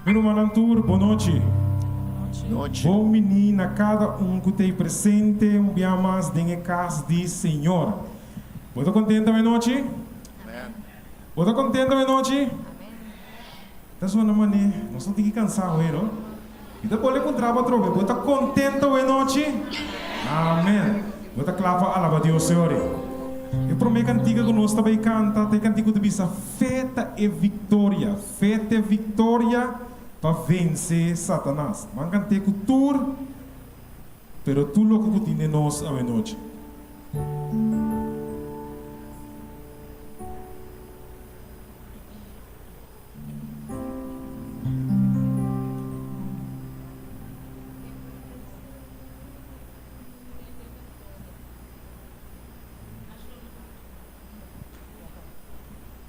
Meu manantur, boa noite. Noite. Bom menino a cada que tem presente, bem mais em casa de Senhor. Você contente esta noite? Amém. Você contente esta noite? That's uma maneira, nós não temos que cansar, não? E depois encontrar outra vez. Você contente esta noite? Amém. Você clava alaba Deus, Senhor. Eu prometo cantiga que nós também canta, tem cantiga que diz feta e vitória. Feta e vitória para vencer Satanás. Mas cantei com tudo, pero tu louco que tem nós a noite.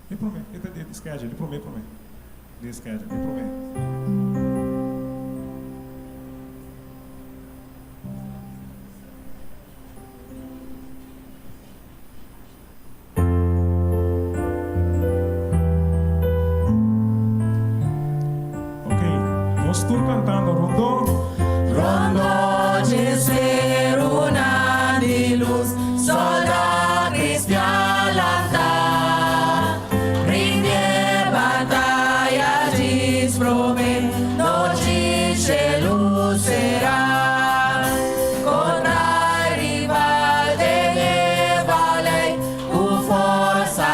Ele promete, ele esquece, ele promete. Ele esquece, ele promete. Estou cantando rondo de ser una de luz, solda cristianata, rinde batalha desprome, noite se lucerá, contra rival de vale, com força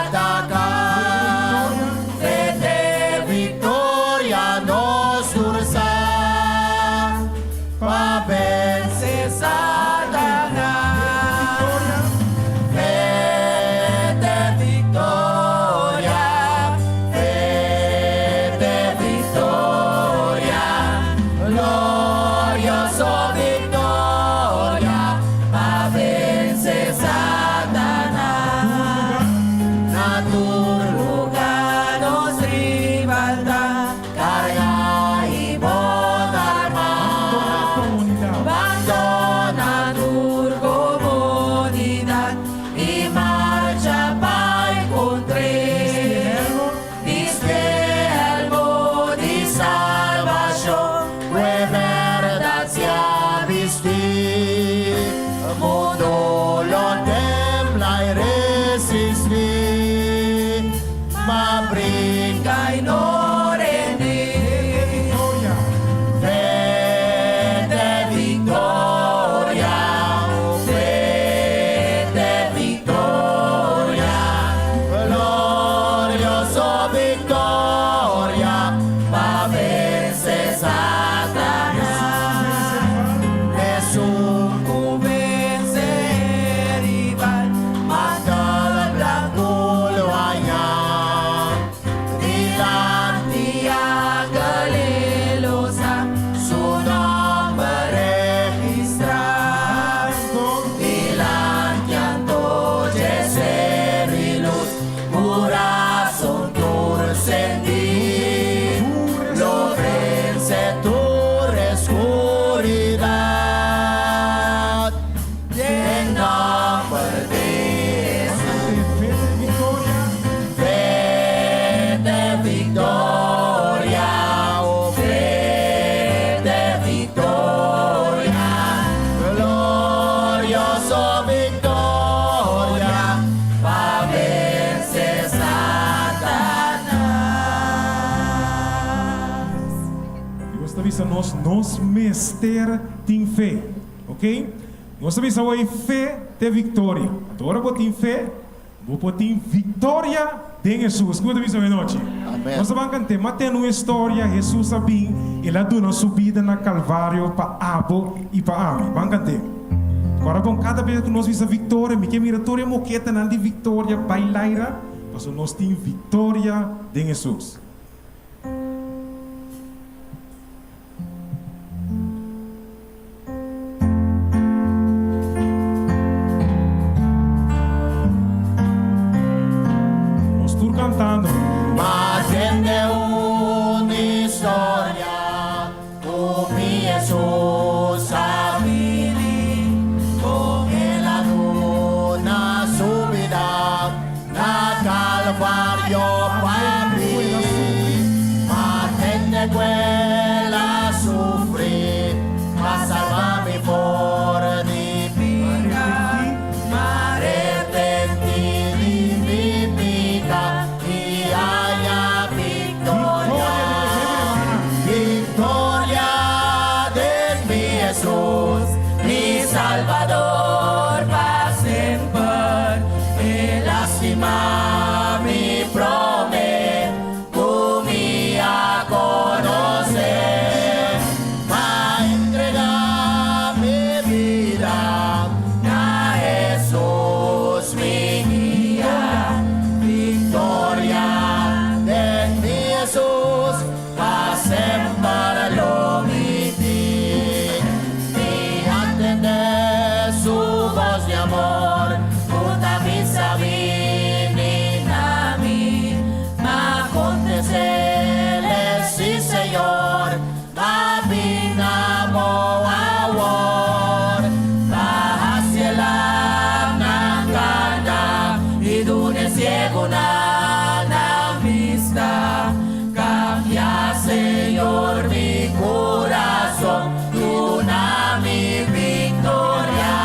atacar, fete vitória nos sursa, pa vencer Satanás, fete vitória, glorioso vitória, pa vencer Satanás, na tu lugar nos rivalda, carga y boda armada, abandona tu comunidad y marcha para encontrar este elmo de salvación, que verdad se ha vestir, mundo lo tembla y resistir, ma brinca y no rendir. Fede victoria, glorioso victoria, pa vencer Satanás. Jesús convence rival, mata el blanco lo hallan, delante galilosa, su nombre registrado, delante de ser y luz, corazón torcendir, lo vence tu oscuridad, en nombre de Jesús, fete victoria, oh fete victoria, glorioso victoria, pa vencer Satanás. E você avisa nós mester tem fé, ok? Nós avisa hoje fé tem vitória. Agora vou ter fé, vou ter vitória de Jesus. Escuta isso hoje noite. Amém. Nós vamos cantar, mas tem uma história, Jesus sabia, ele deu uma subida na Calvário para Abo e para Ami. Vamos cantar. Agora, com cada vez que nós visa vitória, me que vitória moqueta não de vitória bailaira, mas nós temos vitória de Jesus. Nós estamos cantando. Mas tiene una historia, con mi Jesús a vivir, con él a una subida, na Calvario para abrir. Mas lástima mi prometo me a conocer, a entregar mi vida a Jesús mi guía, victoria de mi Jesús, a siempre lo viví, y atender su voz de amor, puta visa a mí, ma acontecer, sí Señor, ma pinamo awor, ma hacia la nangana, y dune ciego na vista, cambia Señor mi corazón, duna mi victoria,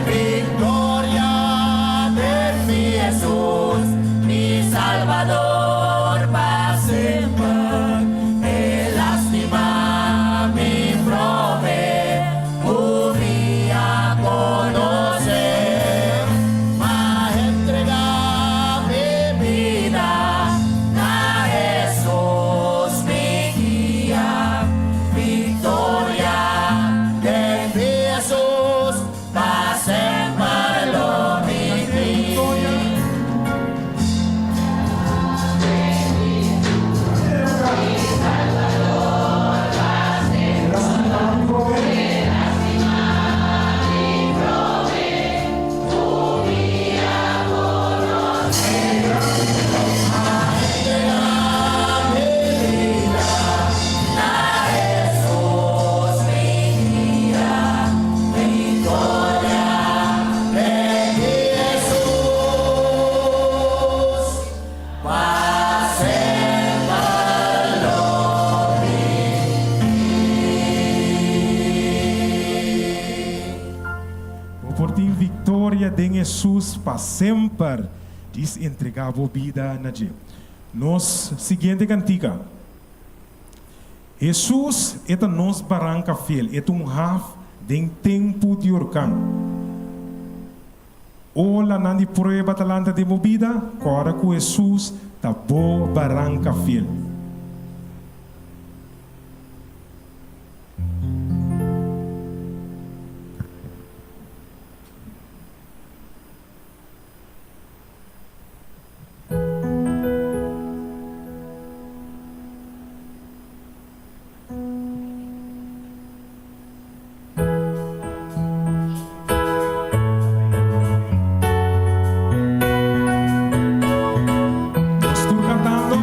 victoria de mi Jesús, mi Salvador, para siempre, me lástima mi prometo me a conocer, ma entregar mi vida a Jesús mi guía, victoria de mi Jesús, para siempre lo viví. Por ti victoria de Jesus para sempre, diz entregar a vida na dia. Nos seguinte cantiga. Jesus é a nos barranca fiel, é half de tempo de orkan. Ola nandi prueba talanta de movida, agora com Jesus tá bo barranca fiel. Estou cantando.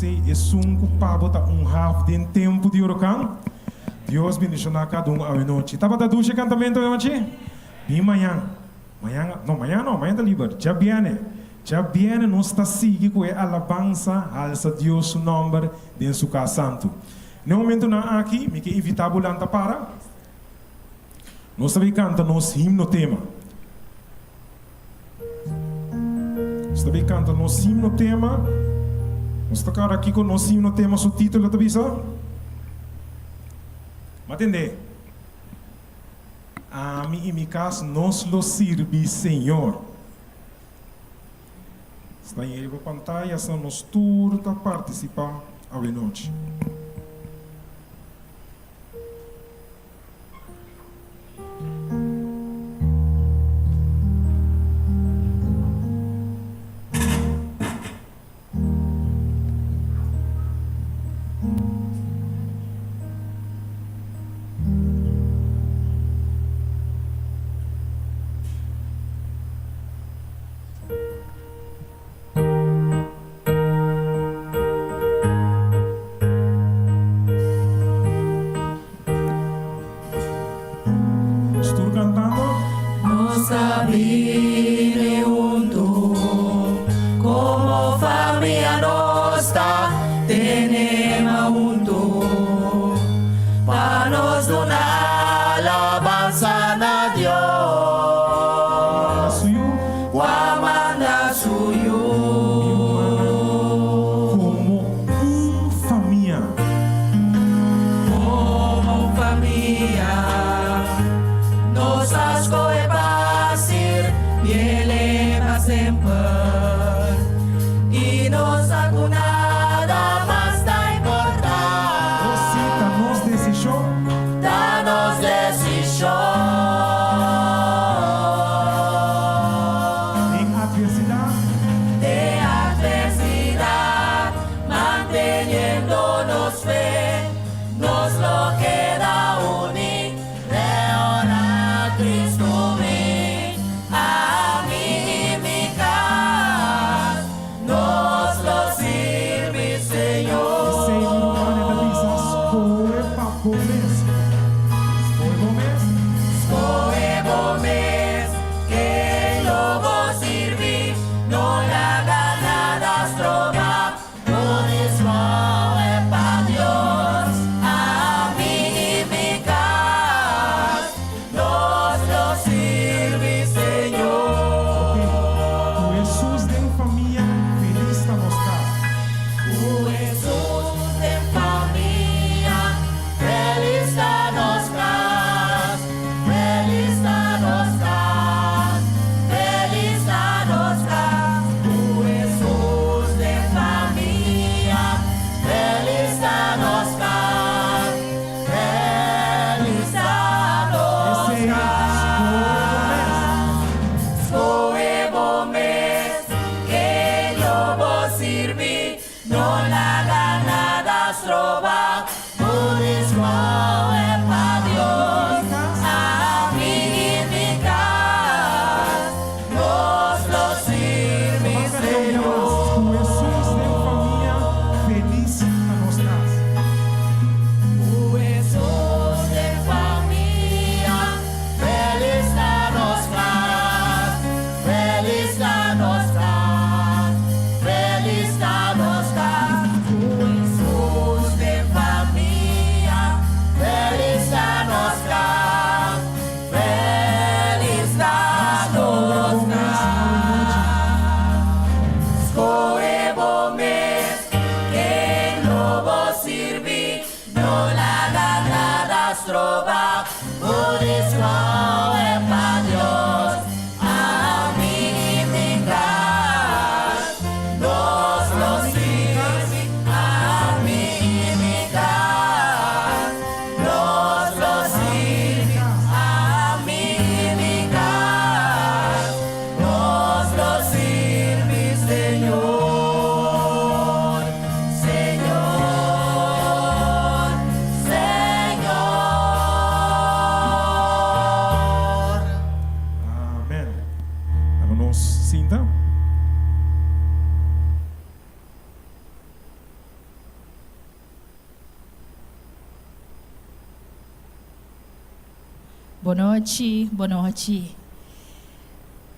sei é culpado tá half de tempo de huracão. Deus bendicione cada a noite. Tava da ducha cantamento hoje? Bem manhã. Manhã tá livre. Já viene nós está seguindo com a alabança alça Deus su nome de su casa santo. No momento na aqui, me que evitável anta para. Nós também canta nos himno tema. Nós também canta nos himno tema. Nós tocar aqui com nos himno tema su título tá bisa? Matende. A mim e mi casa nos lo sirve Senhor. Está em a pantalla, são nos tour para participar à noite. Sabine junto, como familia nostra, tenemos junto, para nos donar alabanza a Dios, guamanda suyo. Como familia, nos asco sempre e nos nada mais da importar. Danos decisão. Danos decisão. Em adversidade. De adversidade, manteniendo-nos fé, nos lo queda unir, leonar Cristo mío. Boa noite, boa noite.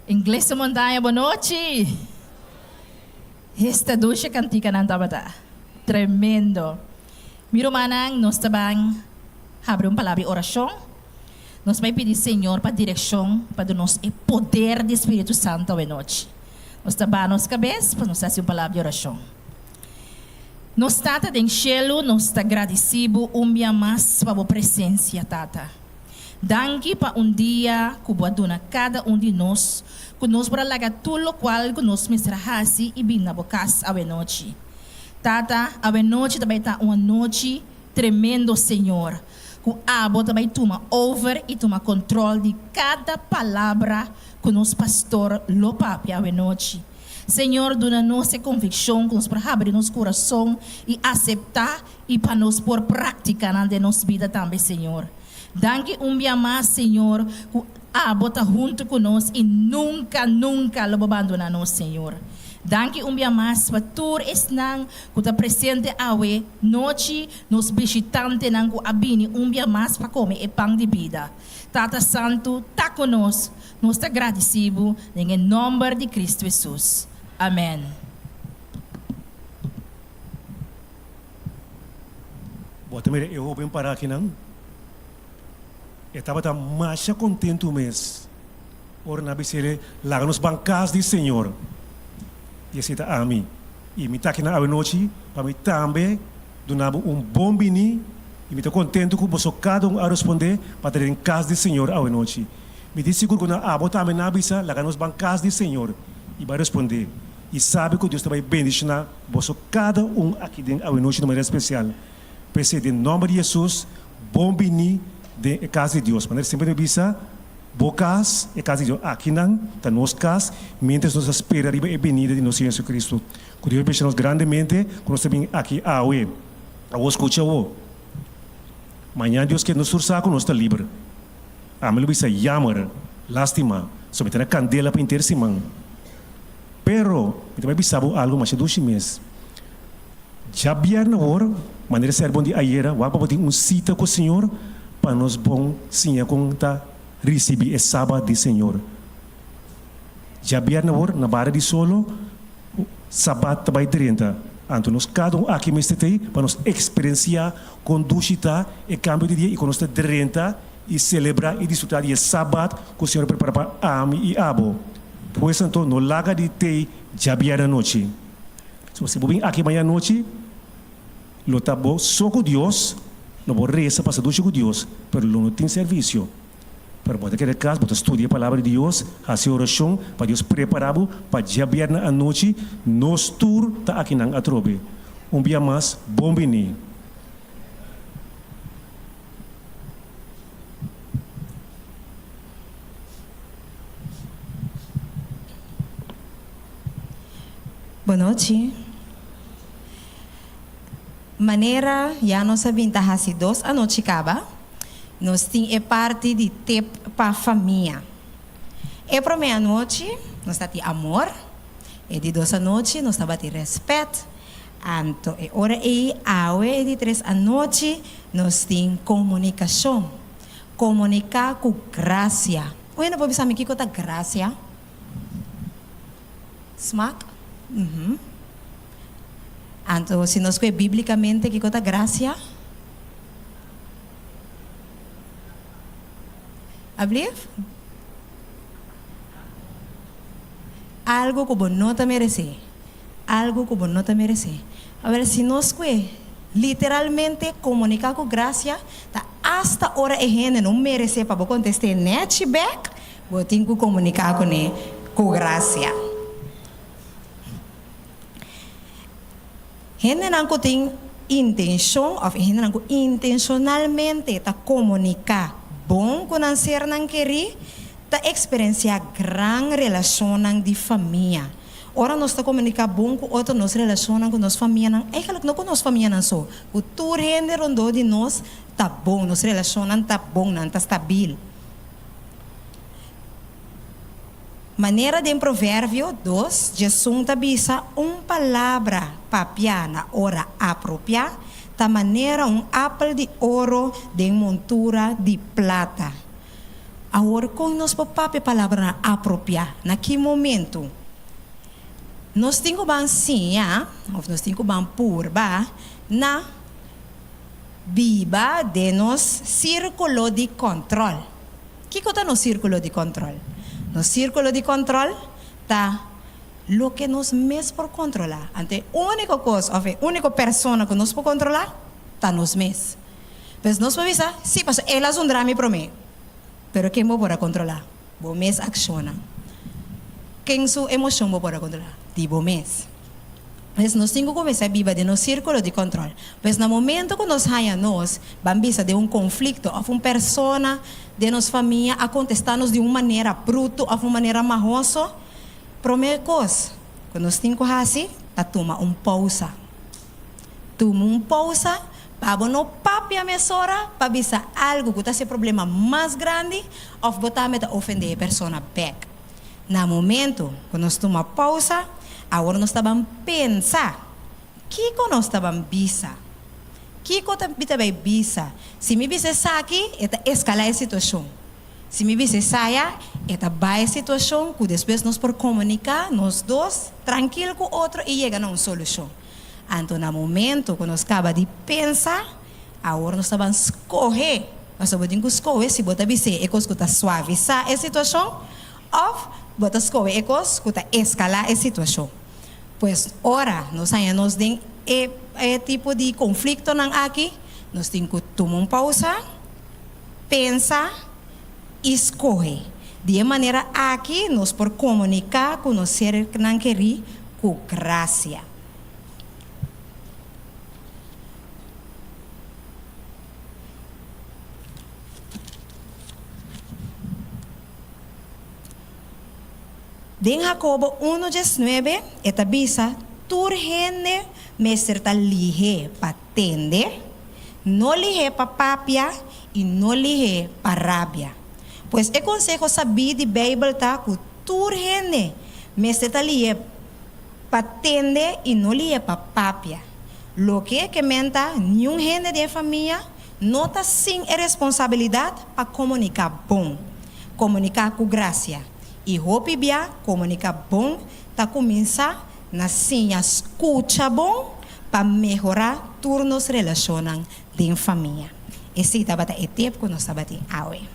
Iglesia Montaña, boa noite. Esta ducha cantica ng tabata. Tremendo. Miro manang, nós também abre palavra de oração. Nós vai pedir, Senhor, para direção, para nós e poder do Espírito Santo hoje noite. Nós também nos cabeça para nós fazer uma palavra de oração. Nós tata em cielo, nós está agradecido dia mais para a presença, tata. Danke para dia que boa dona cada de nós, que nós para lagar tudo o qual que nós mesrahasi e bem na bocas hoje noite. Tata, hoje noite também está uma noite tremendo, Senhor. Que a abo também toma over e toma controle de cada palavra que nosso pastor lopapia hoje noite. Senhor, dona nossa convicção que nos para abrir nosso coração e aceitar e para nos por prática na nossa vida também, Senhor. Danke dia mais, Senhor, que a bota junto conosco e nunca lo abandona nós, Senhor. Danke dia mais para tu esnang que está presente awe noite nos visitante nang ku abini dia mais para comer e pão de vida. Tata Santo, tá conosco. Nós está agradecido em nome de Cristo Jesus. Amém. Bota mira, eu vou parar aqui não. Eu estava mais contente mês. Ora na bicele, lá nos bancas do Senhor. E esse tá a mim. E me tá aqui na noite, para mim também, donava bom bini. E me tô contente com você cada a responder para ter em casa do Senhor a noite. Me diz seguro que na abo também na bisa, lá nos bancas do Senhor. E vai responder. E sabe que Deus também bendicionar você cada aqui dentro a noite de maneira especial. Pensei em nome de Jesus, bom bini de casa de Deus. Maneira sempre bisa, bocas e casa de Deus. Aqui não, está nos casa, mientras nos espera a venida de nosso Senhor Jesus Cristo. Que Deus bendicionar grandemente, quando nós estamos aqui a ouvir. A vos escucha o. Amanhã Deus quer nos sursaco, nós está livre. A mim bisa yamar, lástima, somente na candela para inteira semana. Pero, também bisabo algo mais de 2 meses. Já biar na hora, maneira ser bom de ayer, vamos para ter cita com o Senhor, para nós bom sim conta receber esse sábado do Senhor. Já biar na hora, na barra de solo, sábado também 30. Então nós cada aqui me estetei para nós experienciar com duchita e cambio de dia e com nós 30 e celebrar e desfrutar de sábado que o Senhor prepara para a mim e abo. Pois então, no laga de tei, já biar a noite. Se você vir aqui amanhã à noite, lo tá bom só com Deus, não vou rezar para com Deus, mas não tem serviço. Para botar aquele caso, botar estudar a palavra de Deus, fazer oração, para Deus preparar para já biar na noite, nos tour tá aqui na atrobe. Dia mais, bom bini. Boa noite. Maneira, já nós sabemos que 2 a noite acaba. Nós temos parte de tempo para a família. E para meia-noite, nós temos amor. E de 2 a noite, nós temos respeito. Então, e hora e awe de 3 a noite, nós temos comunicação. Comunicar com graça. Oi, não pode saber o que é graça? Smack? Então, se nós conhecemos biblicamente que é graça, abrir algo que você não te merece, algo que você não te merece. Agora, se nós conhecemos literalmente comunicar com graça, tá hasta hora e gente não merece para contestar netback, você tem que comunicar com graça. Gente não tem intenção, ou gente não intencionalmente tá comunicar bom com a ser não querer, tá experienciar grande relação de família. Ora nós tá comunicar bom com outro nos relaciona com nossa família não, é que não com nossa família não só. O tour gente rondo de nós tá bom, nos relacionam tá bom, não tá estável. Maneira de provérbio 2, Jesus tabisa palavra papia na hora apropriada, ta maneira apple de ouro de montura de plata. Agora, com nós papai palavra apropriar, naquele momento, nós temos que ensinar, ou nós temos que purba, na biba de nos círculo de controle. O que é no círculo de controle? No círculo de controle está o que nós mesmos por controlar. Ante única coisa, ou a única pessoa que nós podemos controlar, está nós mesmos. Mas nós podemos dizer, sim, mas elas um drama para mim. Pero quem vou poder controlar? Vou mesmo acciona. Quem sua emoção vou poder controlar? Tipo mesmo. Mas nós temos que começar a viver de no círculo de controle. Mas no momento que nós vamos bambisa de conflito, ou uma pessoa de nossa família a contestar-nos de uma maneira bruta, ou uma maneira marrosa, primeira coisa, que nós temos que fazer, é tomar pausa. Toma pausa, para não papia mesora, para ver algo que está sendo problema mais grande, ou botar a ofender a pessoa back. No momento que nós tomamos pausa, agora nós estamos pensando, o que nós estamos pensando? O que nós estamos pensando? Se me disse aqui, é escalar a situação. Se me disse saia, é baixa a situação, que depois nós podemos comunicar, nós dois, tranquilo com o outro, e chegar a uma solução. Então, no momento que nós acabamos de pensar, agora nós estamos escolher. Nós podemos escolher se botar dizer, é coisa que está suavizar a situação, ou botar escolher, é coisa que está escalar a situação. Pois, ora, nós temos tipo de conflito aqui, nós temos que tomar uma pausa, pensar, escolher. De maneira aqui, nós podemos comunicar com nós seres que não querem, com graça. Em Jacobo 1:19, esta bisa, turgene mestre ta lihe para tende, não lihe para papia e não lihe para rabia. Pois é consejo saber de Bíblia tá que turgene mestre ta lihe para tende e não lihe para papia. Lo que menta, nenhum gente de família não está sem responsabilidade para comunicar bom, comunicar com graça. E roupa bia, comunicar bom, tá começar na sinha escuta bom para melhorar turnos relacionam de família. Esse estava é tempo que nós estava awe.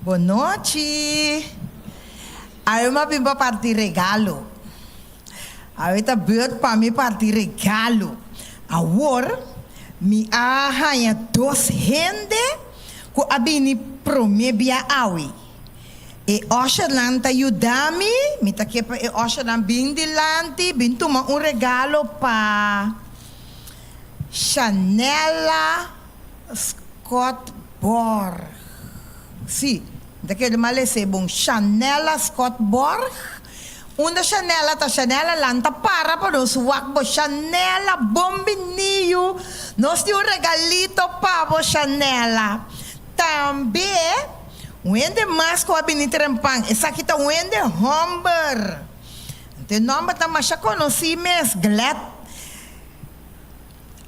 Boa noite. Aí uma bimba partir regalo. Aí tá beurt para mim partir regalo. Agora me arranha dois rende que abini promebia awi. E Oshalan ta yudami, me tá que e Oshalan bin dilante, bin tuma um regalo pa Chanela Scott Borg. Sim, daquele malese bom Chanela Scott Borg. Una Chanela ta Chanela lanta para nos wakbo Chanela bombinio. Nos dio regalito pavo Chanela. Também wende mais com a binitrempang. Essa aqui tá wende Humber. Então nome tá mais conheci mes glad.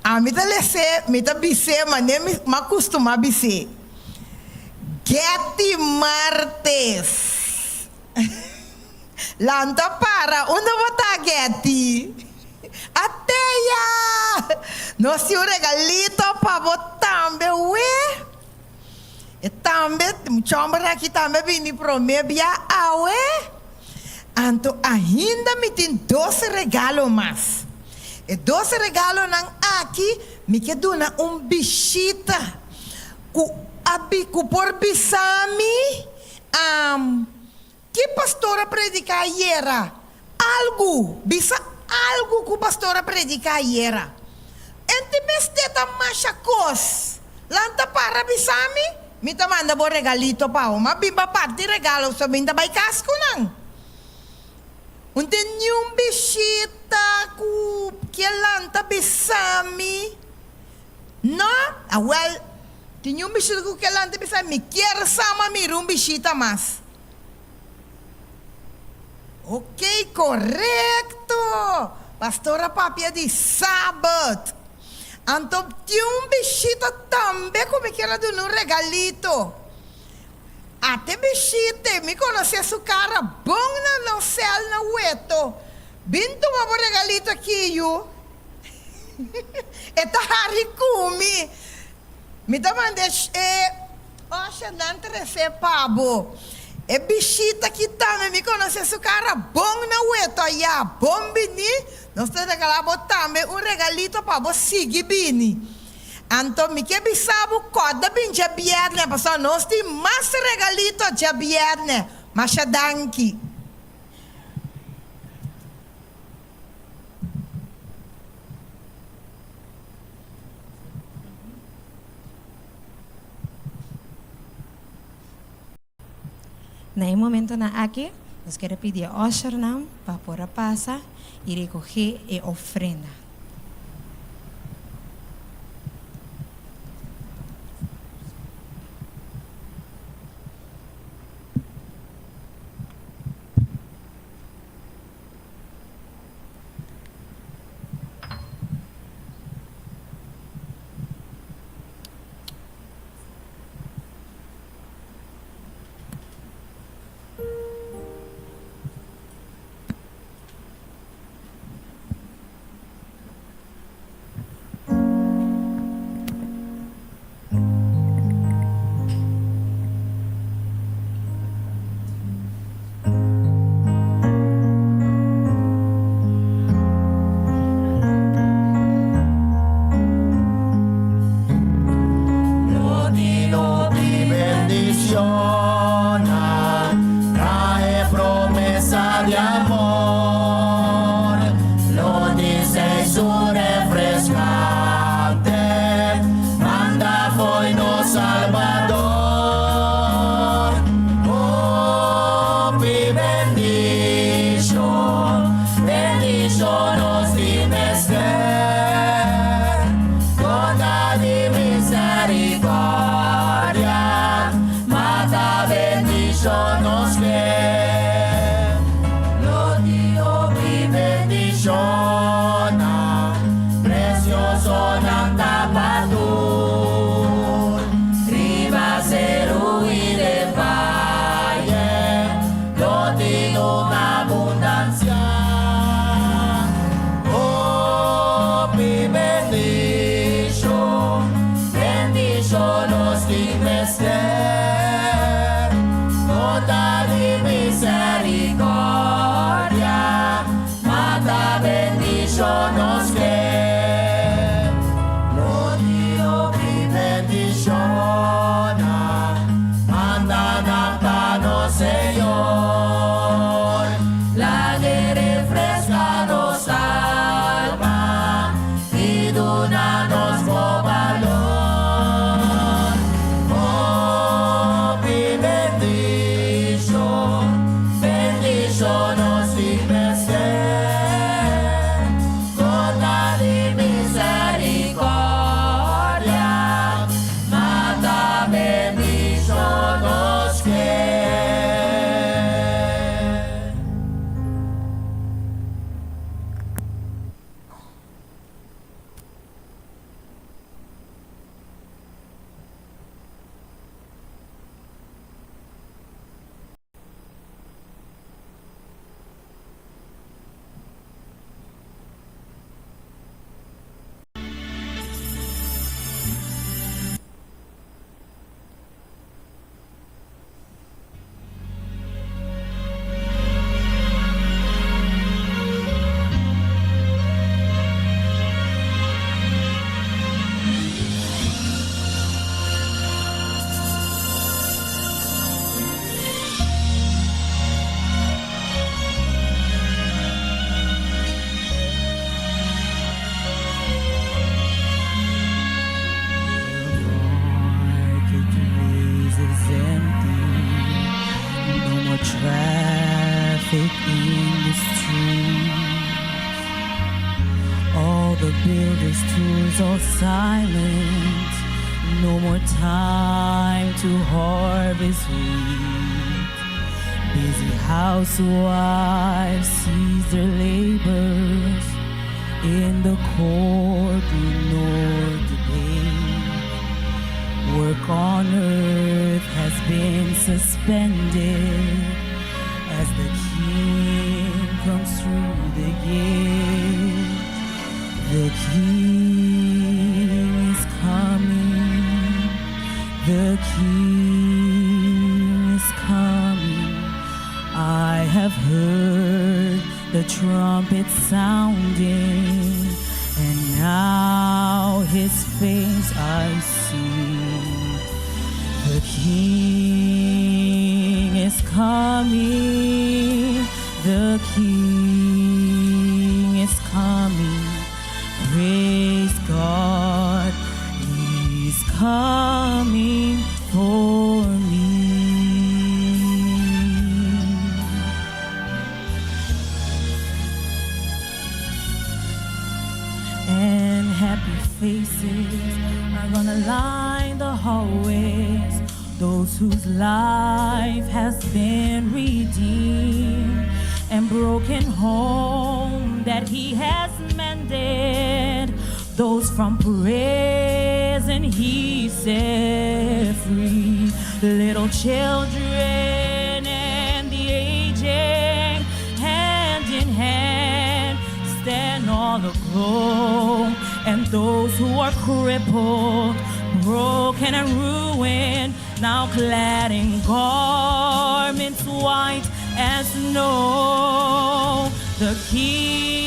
A mim tá lese, me tá bise, mas nem me costuma bise. Getty Martes. Lanta para, onde botar Getty? Ateia! Nós temos um regalito para botar também, ué? E também, chambra aqui também vim para mim, ué? Então, ainda me tem 12 regalos mais. E 12 regalos não aqui, me quer dar bichita. Que por bisami, que pastora predica era algo, bisa algo que pastora predica era. Ente mesteta machacos. Lanta para bisami, me ta manda bo regalito pa uma bimba parte regalo so binda bay casco nang. Unte nyum bisita ku que lanta bisami. No, well, nyum bisita ku que lanta bisami, quer sama mi rum bisita mas. Ok, Ok, correto. Pastora Papia de sábado. Então, tinha um bichito também, como que era de um regalito. Até bichito, me conhecia sua cara bom no céu, no ueto. Bem tomar um regalito aqui, eu. Eta hari kumi. Me demandei, oxe, não trece pabo. É bichita que também me conhece sua cara bom na ueto. Aí, bom bini. Nós temos regalado também um regalito para você seguir bini. Então, me que bisabo coda bem de viernes. Pastor, nós temos mais regalito de viernes. Mas danke. Nesse momento aqui, nós queremos pedir ao usher para pôr a passa e recolher a ofrenda. traffic in the streets. All the builders' tools are silent. No more time to harvest wheat. Busy housewives cease their labors in the courtroom nor debate. Work on earth has been suspended as the King comes through the gate. The King is coming. The King is coming. I have heard the trumpet sounding, and now his face I see. The King is coming. The King is coming. Praise God. He's coming for me. And happy faces are gonna line the hallways, those whose life has been redeemed, and broken home that he has mended, those from prison he set free, little children and the aging, hand in hand stand all aglow, and those who are crippled, broken and ruined, now clad in garments white as snow. The King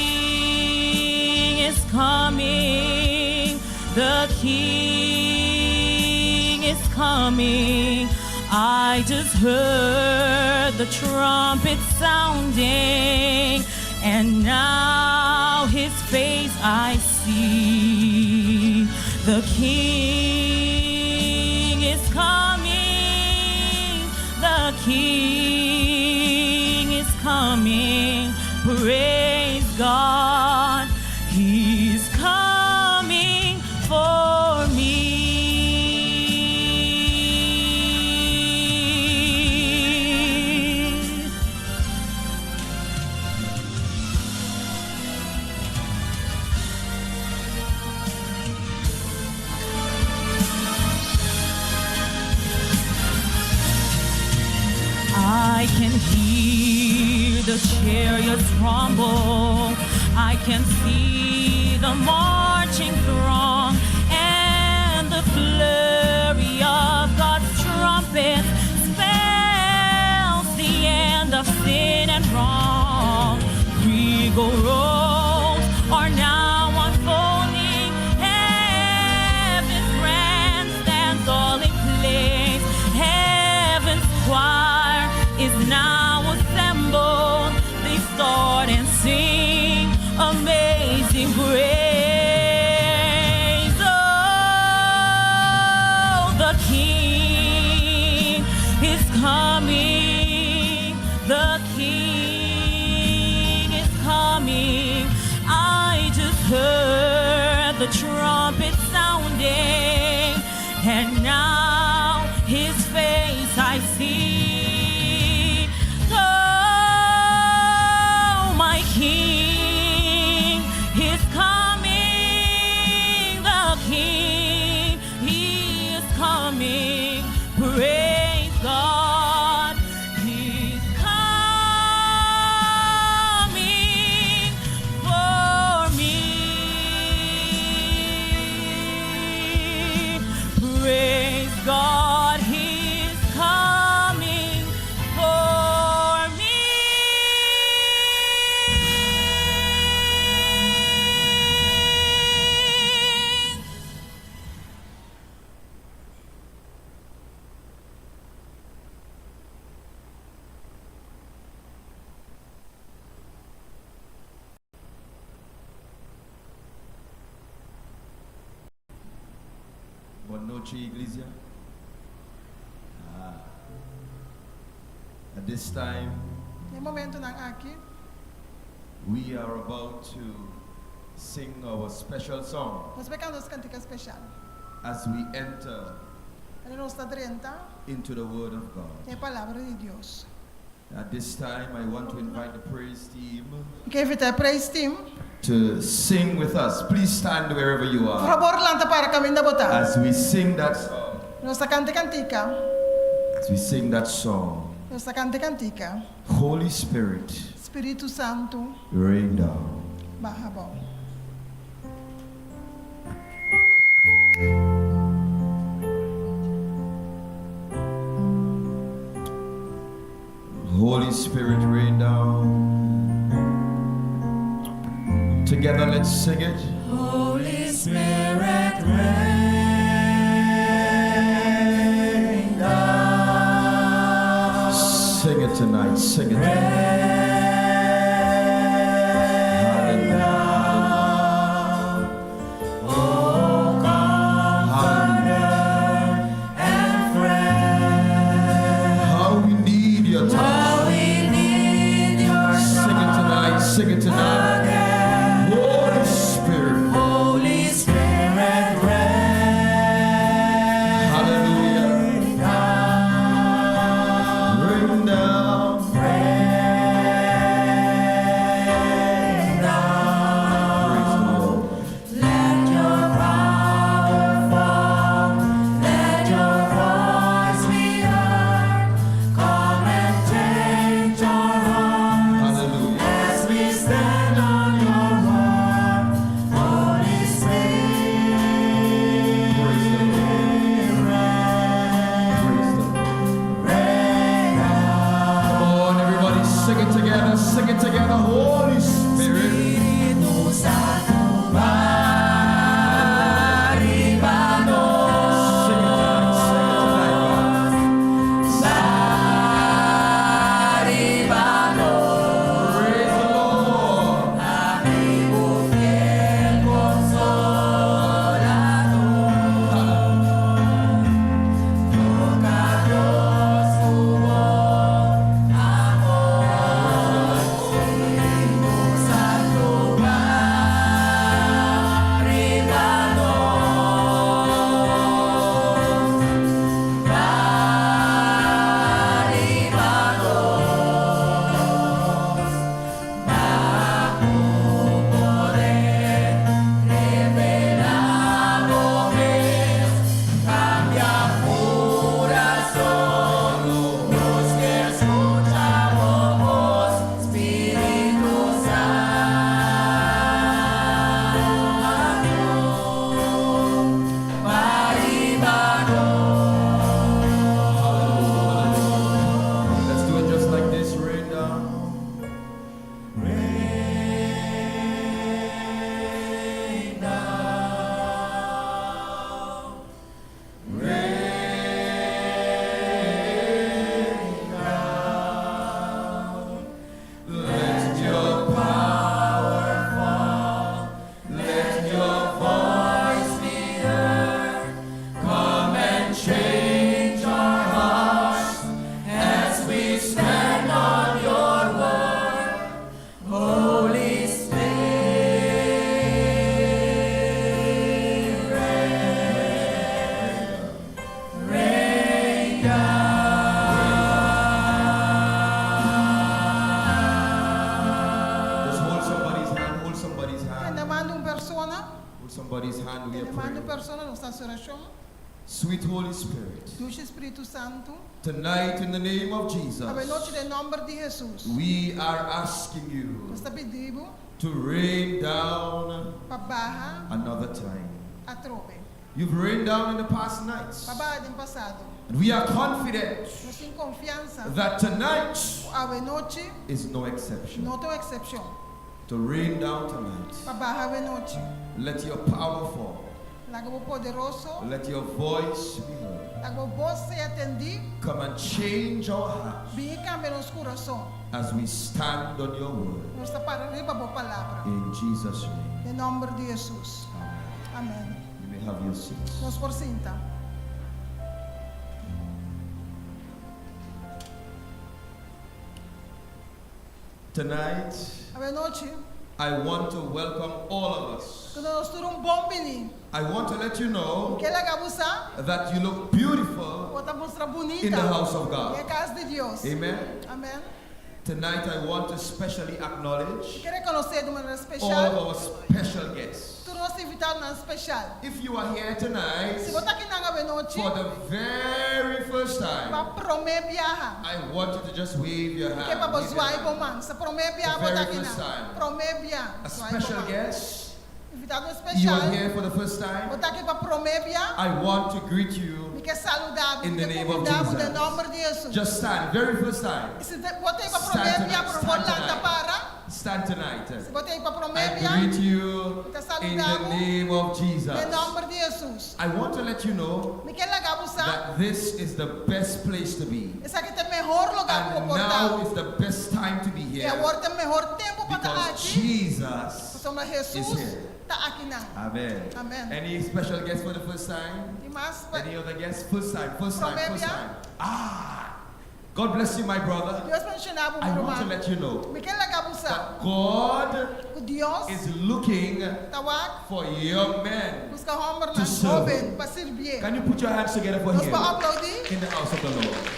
is coming. The King is coming. I just heard the trumpet sounding, and now his face I see. The King is coming. The King is coming. Praise God. He's coming for me. I can hear the chariots rumble. I can see the marching throng, and the flurry of God's trumpet spells the end of sin and wrong. Regal roads are now unfolding. Heaven's grandstands all in place. Heaven's choir is now assembled. They start and sing Amazing Grace. Oh, the King is coming. The King is coming. I just heard the trumpet sounding, and now his face I see. Oh, my King is coming. The King, he is coming. Praise God. He's coming for me. Praise God. He's coming for me. Buenas noches, Iglesia. At this time, Yung momento ng akin, we are about to sing our special song nós pecamos cantica especial. as we enter Ano nós está 30? into the Word of God. É a palavra de Deus. At this time, I want to invite the praise team Que invite a praise team. to sing with us. Please stand wherever you Por are favor, lanta para kami na botar. as we sing that song. Nuestra cantica. As we sing that song, Nuestra cantica. Holy Spirit, Espíritu Santo. rain down. Bahabaw. Holy Spirit, rain down. Together, let's sing it. Holy Spirit, rain down. Sing it tonight. Sing it tonight. Sing it tonight. Holy Spirit. Holy Spirit, rain Hallelujah. Rain down. rain down. Praise the Lord. Let your power fall. Let your voice be heard. Come and change our hearts. Hallelujah. As we stand on your word, Holy Spirit, Praise the Lord. Praise the Lord. rain down. Come on, everybody, sing it together. Sing it together. Holy Spirit. Espíritu Santo, arribanos, Sing it tonight. Sing it tonight, arribanos, Praise the Lord. amigo fiel, consolador, tócanos tu voz, amor, Espíritu Santo, arribanos, bajo poder, revelado ves, cambia corazón, los que escuchamos voz, Espíritu Santo, arribanos. Let's do it just like this. Rain down. Rain down, rain down. Let your power fall. Let your voice be heard. Come and change our hearts as we stand on your word. Holy Spirit, rain down. Just hold somebody's hand. Hold somebody's Que hand. demanda una persona. Hold somebody's hand. We Que are demanda una praying. persona. Nuestra oración. Sweet Holy Spirit, Dulce Espíritu Santo. tonight in the name of Jesus, A noche de nombre de Jesús. we are asking you Nós está pedindo to rain down para barra another time. a trove. You've rained down in the past nights, Para barra do passado. and we are confident Nós temos confiança. that tonight A noite is no exception. não tem exceção. To rain down tonight, Para barra a noite. let your power fall, Lago poderoso. let your voice be heard. Lago voz se atendi. Come and change our hearts Bem cambia nos coração. as we stand on your word. Nós está para arriba a palavra. In Jesus' name, Em nome de Jesus. amen. Amém. You may have your seats. Nos por cinta. Tonight, A noite. I want to welcome all of us. Quando nós temos bom pini. I want to let you know Que ela gabusa. that you look beautiful Bota mostra bonita. in the house of E a God. casa de Deus. Amen. Amém. Tonight I want to specially acknowledge Quero reconhecer de maneira all especial of our special guests. todos os invitados na especial. If you are here tonight Se você está aqui na noite, for the very first time, para promer viajar. I want you to just wave your Que para hand. Wave your zoar e hand. bom se promer viajar, The você very aqui first time. na. Promer viajar. A special guest, Invitado you especial. are here for the first Você time. está aqui para promer viajar. I want to greet you. Me quer saludar, In me the quer name of convidar Jesus. no nome de Jesus. Just stand, very first time. Se você para Stand promer tonight, viajar, por stand favor, lá tonight. para. Stand tonight. Se você para I promer greet viajar, you in the name of Jesus. no nome de Jesus. I want to let you know Me quer legar você. that this is the best place to be. Esse aqui é o melhor lugar para And comportar. now is the best time to be E here agora é o melhor tempo para estar because aqui. Jesus Porque Jesus is here. está aqui na. Amen. Amen. Any special guests for the first time? E mais, Any other guests? First time, first time, first Promébia. time. God bless you, my brother. Deus vai ensinar para I o want to irmão. let you know Me quer legar você. that God O Deus is looking está lá, for young men. busca homem To serve. jovem para servir. Can you put your hands together for Nós him? vamos aplaudir. In the house of the Lord.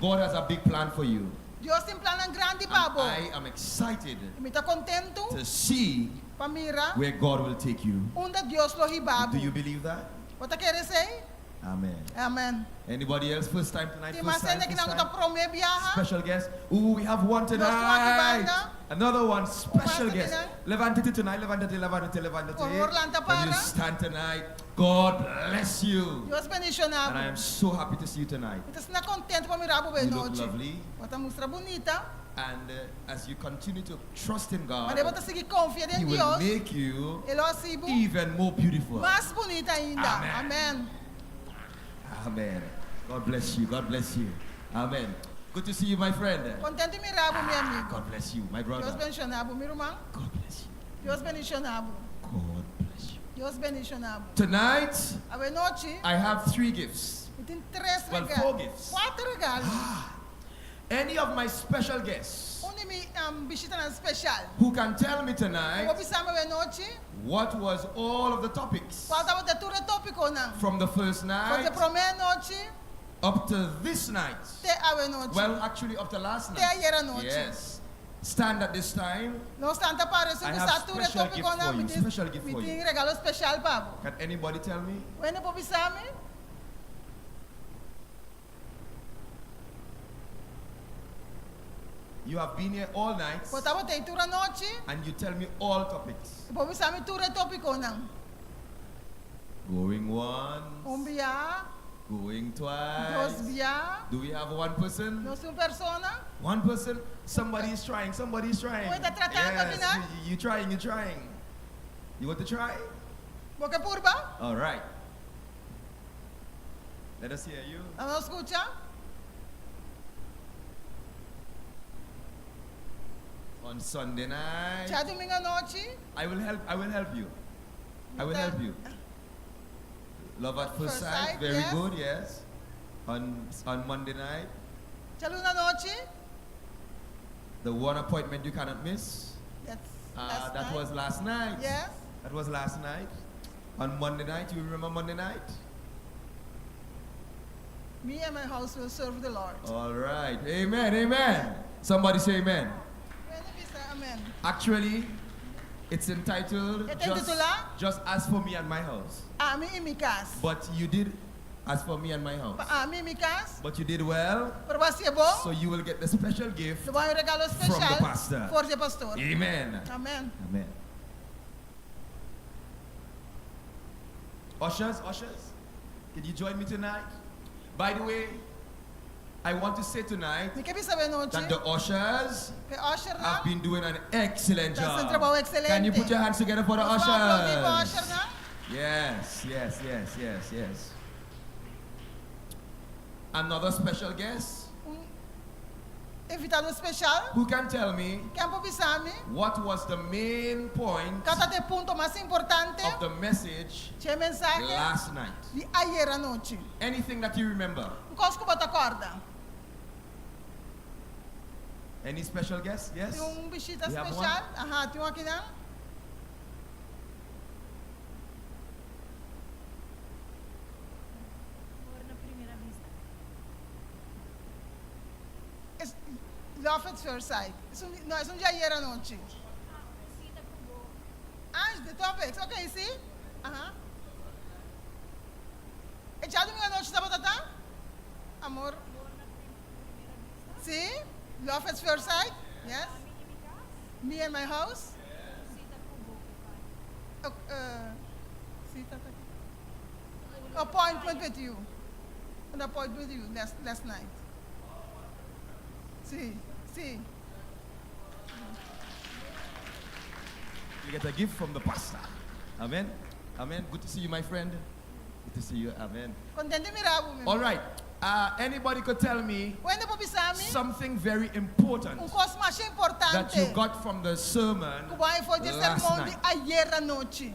God has a big plan for you. Deus tem plano grande And para você. I am excited Me está contento to see para mirar where God will take you. onde Deus lo ribabo. Do you believe that? Você quer dizer? Amen. Amém. Anybody else? First time tonight? Tem First mais time? ainda que First não time? está promer viajar. Special guest. Ooh, we have one Nós estamos aqui tonight. banda. Another one, special Uma guest. tonight. Levante tonight, levante, levante, levante. Por favor, levanta Can you para. stand tonight? God bless you. Deus bendicionado. And I am so happy to see you tonight. Então, você está contente para mirar para You ver look noite. lovely. Você mostra bonita. And as you continue to trust in Mas você God, seguir confiando He em will Deus. make you Ele é assim, even more beautiful. mais bonita ainda. Amen. Amém. Amen. God bless you. God bless you. Amen. Good to see you, my friend. Contente de mirar para meu amigo. God bless you, my Deus brother. bendicionado, meu irmão. God bless you. Deus bendicionado. God bless you. Deus bendicionado. Tonight, A noite, I have 3 gifts. eu tenho 3 Well, regalos. 4 gifts. 4 regalos. Any of my special guests Onde me visita na especial. who can tell me Vou tonight pensar a noite. what was all of the topics Qual estava de tudo tópico não? from the first Vou night te prometer noite up to this night. até a noite. Well, actually, up to last Até night. ayer à noite. Yes. Stand at this time. Não obstante, para se I você have tudo special tópico gift não, for you, special gift me for tem you. regalo especial para você. Can anybody tell me? When vou pensar me? You have been here all night Vou estar botando tudo a noite. and you tell me all topics. Vou pensar me tudo tópico não. Going once, Bia, going dois twice. bia, Do we have one person? nós uma persona. One person? Somebody is trying, somebody is trying. Oi, tá tratando aqui, né? you trying, you're trying. You want to try? Vou que purba? All right. Let us hear you. Não escuta? On Sunday night, Já domingo à noite. I will help you. I will help you. Love at first First sight, sight, very yes. good, yes. On Monday night, Já luna noite. the one appointment you cannot miss. That's last That night. was last night. Yes. That was last night. On Monday night, you remember Monday night? Me and my house will serve the Lord. All right. Amen. Amen. Somebody say amen. When we say amen. Actually, it's entitled Ito intitula? Just As For Me and My House. Ami imikas. But you did As For Me and My House. Ami imikas. But you did well, Perwasibo. so you will get the special gift. Diba yung regalo From the special pastor. for the pastor. Amen. Amen. Amen. Ushers, can you join me tonight? By the way, I want to say tonight May kabi sabi noche. that the ushers Kay usher na. have been doing an excellent That's job. ang trabaho excelente. Can you put your hands together for the Mas ma-aplaudi po, ushers? usher na. Yes. Another special guest Invitado special. who can tell me Kaya po bisami. what was the main point Katate punto mas importante. of the message Siya mensahe. last night. Di ayer a noche. Anything that you remember? Kung ko ba takorda? Any special guests? Yes? Yung bisita We have special. Aha, yung akin na. Love at first sight. No, es un día ayer anoche. Ah, the topics. Okay, see? Ajá. Echado domingo à noite estava tatá? Amor. See? Love at first sight? Yes? Me and my house? See, tata. Appointment with you. An appointment with you last night. See? You get a gift from the pastor. Amen. Amen. Good to see you, my friend. Good to see you. Amen. Contente mirabo, meu. All right. Anybody could tell me Pwede po bisami? something very important Coisa mais importante. that you got from the sermon Kumain foi de last sermão de night? ayer à noite.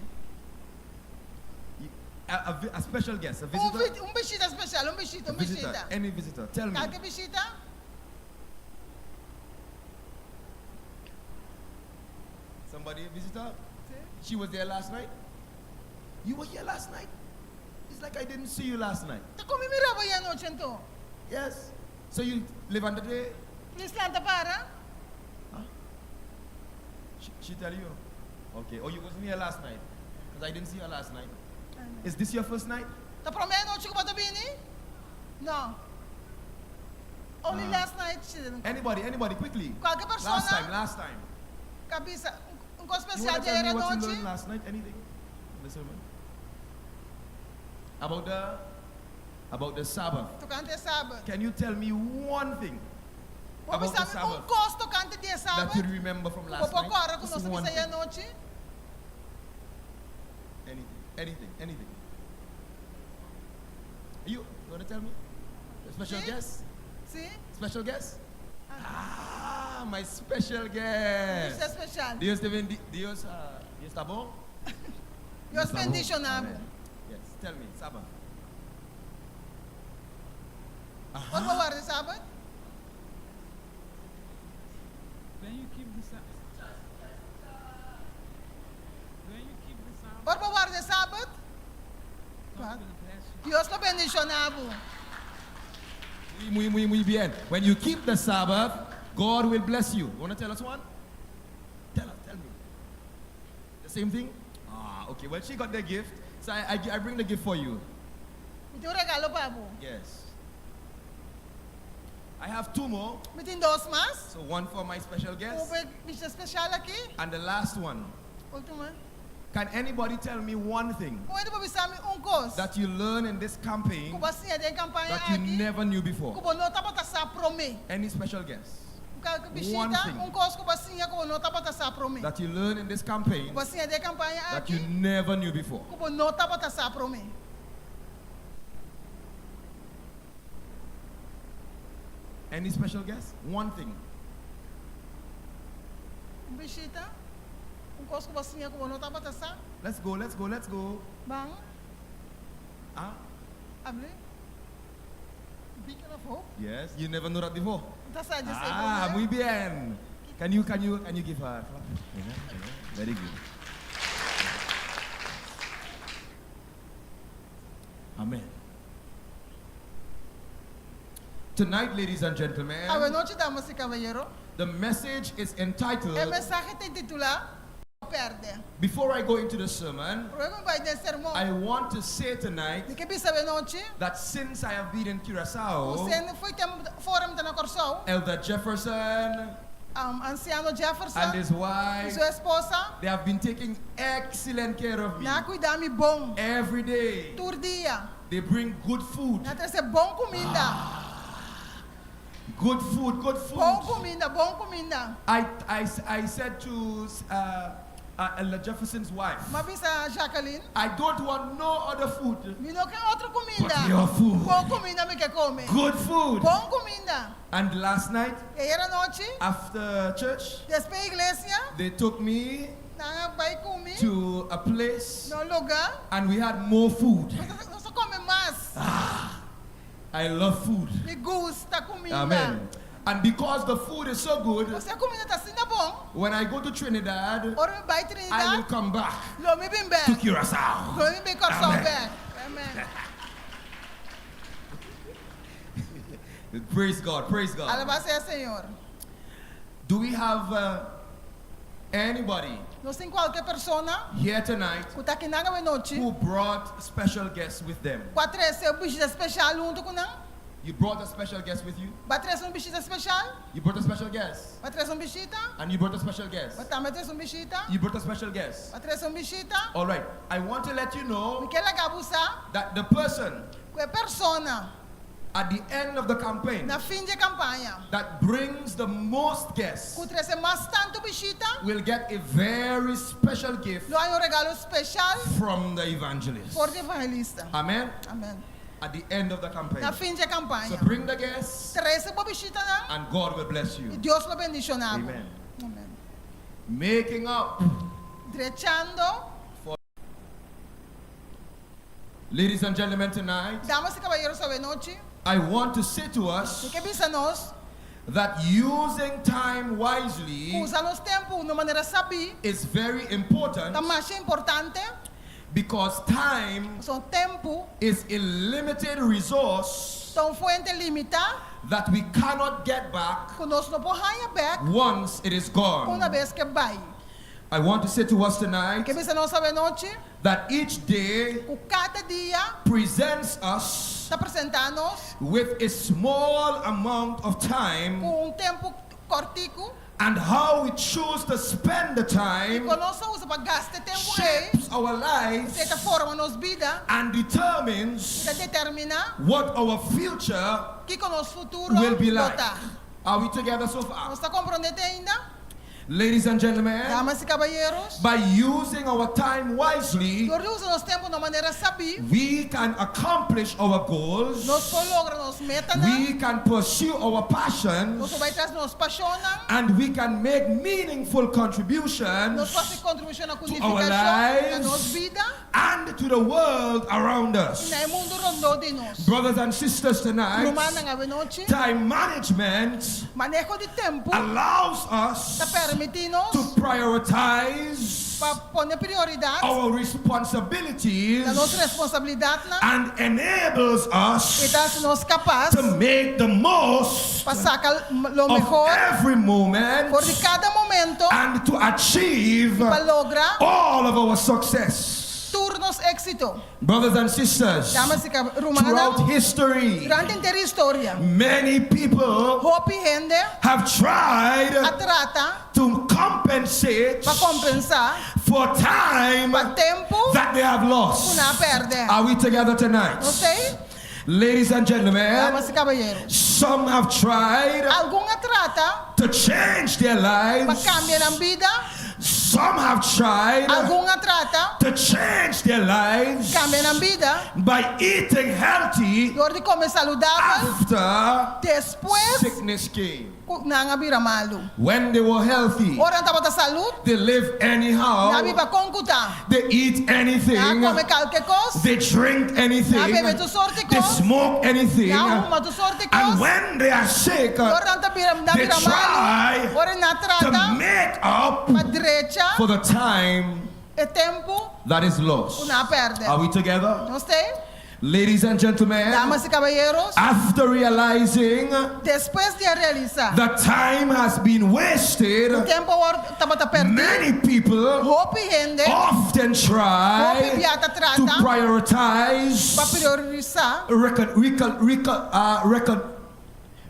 A special guest, a visitor. Visita especial, A visitor. visita. Any visitor. Tell me. Qualquer visita? Somebody, a visitor? She was there last night? You were here last night? It's like I didn't see you last night. Te kumi mirabo ya noche ento. Yes. So you live under the... Please lanta para. She tell you? Okay. Oh, you wasn't here last night? Because I didn't see her last night. Is this your first night? Te promete noche ko ba bini? No. Only last night she didn't. Anybody, quickly. Qualquer persona. Last time. Kabisa. Un coisa You especial want de to tell me ayer à what you noche. learned last night? Anything? In the sermon? About the Sabbath. Tocante sábado. Can you tell me one thing Vou about the bisami Sabbath costo tocante dia that you sábado. remember from Vou last night? pocora com Just nós one bisa ya thing. noche. Anything. You want to tell me? A special Sí. guest? Sim? Special guest? My special guest. Isso é especial. Dios está bom? Deus Está bom? bendicionado. Amen. Yes, tell me, Sabbath. Por favor, de sábado. Por favor, de sábado. Deus lo bendicionado. Muy bien. When you keep the Sabbath, God will bless you. You want to tell us one? Tell me. The same thing? Okay. Well, she got the gift, so I bring the gift for you. Me tem regalo para você. Yes. I have two more. Me tem dois mais. So one for my special guest, Bicho especial aqui. and the last one. Último. Can anybody tell me one thing Pwede po bisami coisa. that you learn in this campaign Kuba siya de campanha that you aqui. never knew before? Kuba nota pa ta sa prome. Any special guest Ka One bisita thing. coisa kuba siya kuba nota pa ta sa prome. that you learn in this campaign Kuba siya de campanha that you aqui. never knew before? Kuba nota pa ta sa prome. Any special guest? One thing. Bisita. Coisa kuba siya kuba nota pa ta sa. Let's go. Bang. Ah, Able. Beacon of hope. yes. You never knew that before. Ta sa de Muy bien. Can you give her a clap? Very good. Amen. Tonight, ladies and gentlemen, Ave noche damas y caballero. the message is entitled, El mensaje te titula Perde. before I go into the sermon, Luego vai de sermão. I want to say tonight De que bisa ave noche. that since I have been in Curacao, Você foi tem fórum da na Corsol. Elder Jefferson Anciano Jefferson. and his wife, Sua esposa. they have been taking excellent care of me. Na cuidar-me bom. Every day, Todo dia. they bring good food. Na trazer bom comida. Good food. Bom comida. I said to Elder Jefferson's wife, Mas bisa Jacqueline. I don't want no other food. Me não quer outra comida. But your food. Bom comida me quer comer. Good food. Bom comida. And last night, E era noite. after church, Despe a igreja. they took me Na vai comer. to a place No lugar. and we had more food. Nós só come mais. I love food. Me gusta comida. Amen. And because the food is so good, Você a comida tá assim bom. when I go to Trinidad, Ora me vai I will Trinidad. come back Lo me bem to back. Curacao. Lo me bem Corsol Amen. back. Amen. Praise God. Alabado seja Senhor. Do we have anybody Nós tem qualquer persona here tonight que está aqui na noite. who brought special guests with them? Quatro é o bicho especial junto com nós. You brought a special guest with you? Batres bicho especial. You brought a special guest. Batres bichita. And you brought a special guest. Batres bichita. You brought a special guest. Batres bichita. All right. I want to let you know Miquela gabusa. that the person Que persona at the end of the campaign na fim de campanha. that brings the most guests Que traz mais tanto bichita. will get a very special gift Lo hay regalo especial from the evangelist. por de evangelista. Amen. Amen. At the end of the campaign. Na fim de campanha. So bring the guests Traz o bichita na. and God will bless you. E Deus lo bendicionar. Amen. Amen. Making up. Drechando. Ladies and gentlemen, tonight Damas e caballeros esta noite. I want to say to us E que pensa nós? that using time wisely Usa nos tempo de maneira sabia. is very important Tá mais importante. because time São tempo. is a limited resource São fonte limitada. that we cannot get back Que nós não podemos back. once it is gone. Uma vez que vai. I want to say to us tonight Que pensa nós esta noite? that each day Que cada dia presents us está apresentando with a small amount of time, com tempo cortico. and how we choose to spend the time Quando nós usa para gastar tempo shapes our de lives certa forma nos vida. and determines Para determinar what our future que o nosso futuro will be like. está. Are we together so far? Nós está compreendendo ainda? Ladies and gentlemen, Damas e caballeros. by using our time wisely, Nós usamos tempo de maneira sabia. we can accomplish our goals, Nós logramos metas. we can pursue our passions, Nós vai trazer nos paixona. and we can make meaningful Nós contributions fazemos contribuição na our codificação da lives nossa vida and to the world around e us. no mundo rondou de nós. Brothers and sisters, tonight, Romana na noite. time management Manejo de tempo allows está us permitindo to prioritize para pôr prioridade our na responsibilities nossa responsabilidade and enables e us dá nos capaz to make the most para sacar lo of mejor every moment por de cada momento and to achieve para lograr all of our success. turnos éxito. Brothers and sisters, Damas e throughout romana history, durante inteira história. many people Hope gente have tried trata to compensate para compensar for time para tempo that they have que lost. não perde. Are we together tonight? Não sei? Ladies and gentlemen, Damas e caballeros. some have tried Alguma trata to change their para lives. cambiar a vida. Some have tried Alguma trata to change their lives cambiar a vida. by eating healthy Dor de comer saudável. after Depois sickness came. nanga bira malo. When they were healthy, Ora tava ta saúde. they live anyhow, Na biba konkuta. they eat Na anything, come qualquer coisa. they drink anything, Na bebe tu sorte they coisa. smoke anything, Na uma tu sorte and coisa. when they are sick, Ora ta bira na they bira try malo. Ora na to trata make up pa direita for the time e tempo that is lost. una perde. Are we together? Não sei? Ladies and gentlemen, Damas e caballeros. after realizing Depois de realizar that time has been wasted, o tempo tava ta perdido. many people Hope gente often try Hope biata to trata prioritize pa priorizar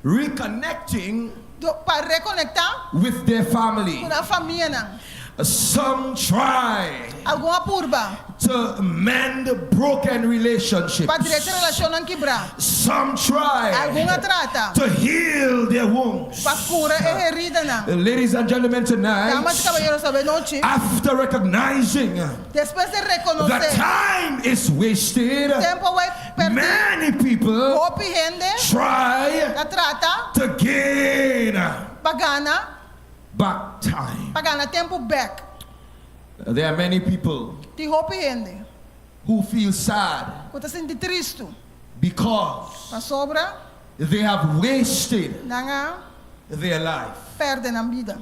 reconnecting para reconectar with their family. com a família não. Some try Alguma purba to mend broken relationships. para direita relação não quebrar. Some try Alguma trata to heal their wounds. para cura e herida não. Ladies and gentlemen, tonight, Damas e caballeros esta noite. after recognizing Depois de that reconhecer time is wasted, o tempo vai perder. many people Hope gente try a trata to gain pagana back time. tempo back. There are many people Ti hope gente who feel sad que tá sentindo triste because para sobra they have wasted nanga their life. perde na vida.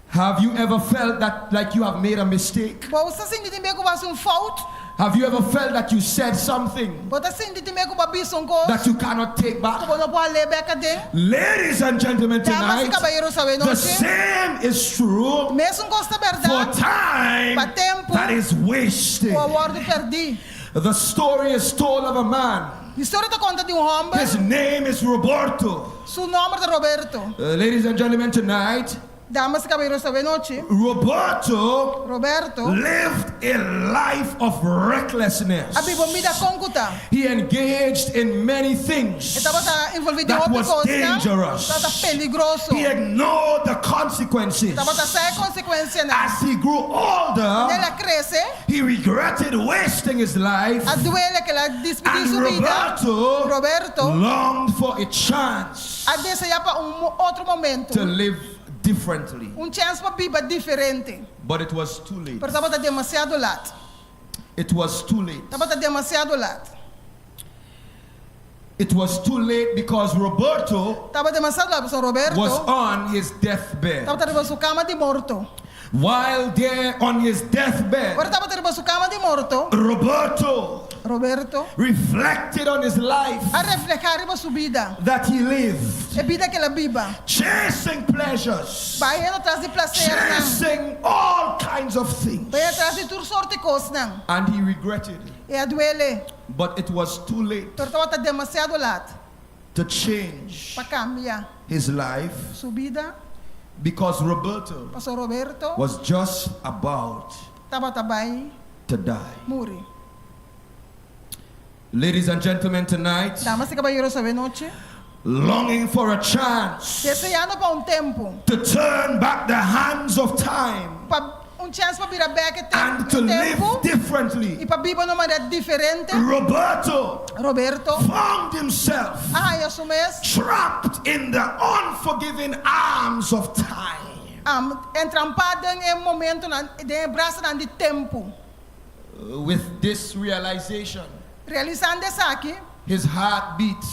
Have you ever felt that like you have made a mistake? Bom, você sente bem que vai ser fault? Have you ever felt that you said something Bota sindi ti me ko babisong ko. that you cannot take back? Ko no po alebe ka din. Ladies and gentlemen, Damas tonight, y caballeros sa the noche. same is true Mesong costa for verdad. time Pa tempo. that is wasted. O awardo perdi. The story is told of a man. Historia ta conta di un hombre. His name is Roberto. Su nombre de Roberto. Ladies and gentlemen, tonight, Damas y caballeros sa noche. Roberto Roberto. lived a life of recklessness. Abi bombida konkuta. He engaged in many things Estaba ta involvido that en was cosas. dangerous. Estaba peligroso. He ignored the consequences. Estaba ta sa consecuencia na. As he grew older, Nela crece. he regretted wasting his life, A duele que la despedí and su vida. Roberto longed for a chance A desea pa otro momento. to live differently. Un chance pa viva diferente. But it was too late. Pero estaba ta demasiado lat. It was too late. Estaba ta demasiado lat. It was too late because Roberto Estaba demasiado lat. So Roberto. was on his deathbed. Estaba ta su cama de morto. While there on his deathbed, Ahora estaba ta su cama de morto. Roberto. reflected on his life A reflejar su vida. that he lived, E vida que la viva. chasing pleasures, Vai atrás de placer. chasing all kinds of things. Vai atrás de tur sorte coisa. And he regretted, E a duele. but it was too late Pero estaba ta demasiado lat. to change Pa cambiar his life su vida. because Roberto Pastor Roberto. was just about Estaba tabay. to die. Muri. Ladies and gentlemen, tonight, Damas y caballeros sa noche. longing for a chance Deseando pa un tempo. to turn back the hands of time Pa un chance pa virar back e and to tempo. live differently. E pa viva numa maneira diferente. Roberto Roberto. found himself Ai, a su mes. trapped in the unforgiving arms of time. Entrampado em momento de braço de tempo. With this realization, Realizando isso aqui, his heart beats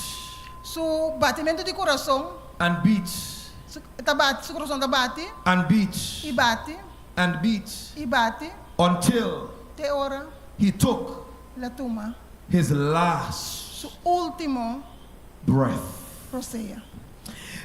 su batimento de coração, and beats su coração tá bate, and beats e bate, and beats e bate, until te hora, he took la toma, his last su último breath. proceia.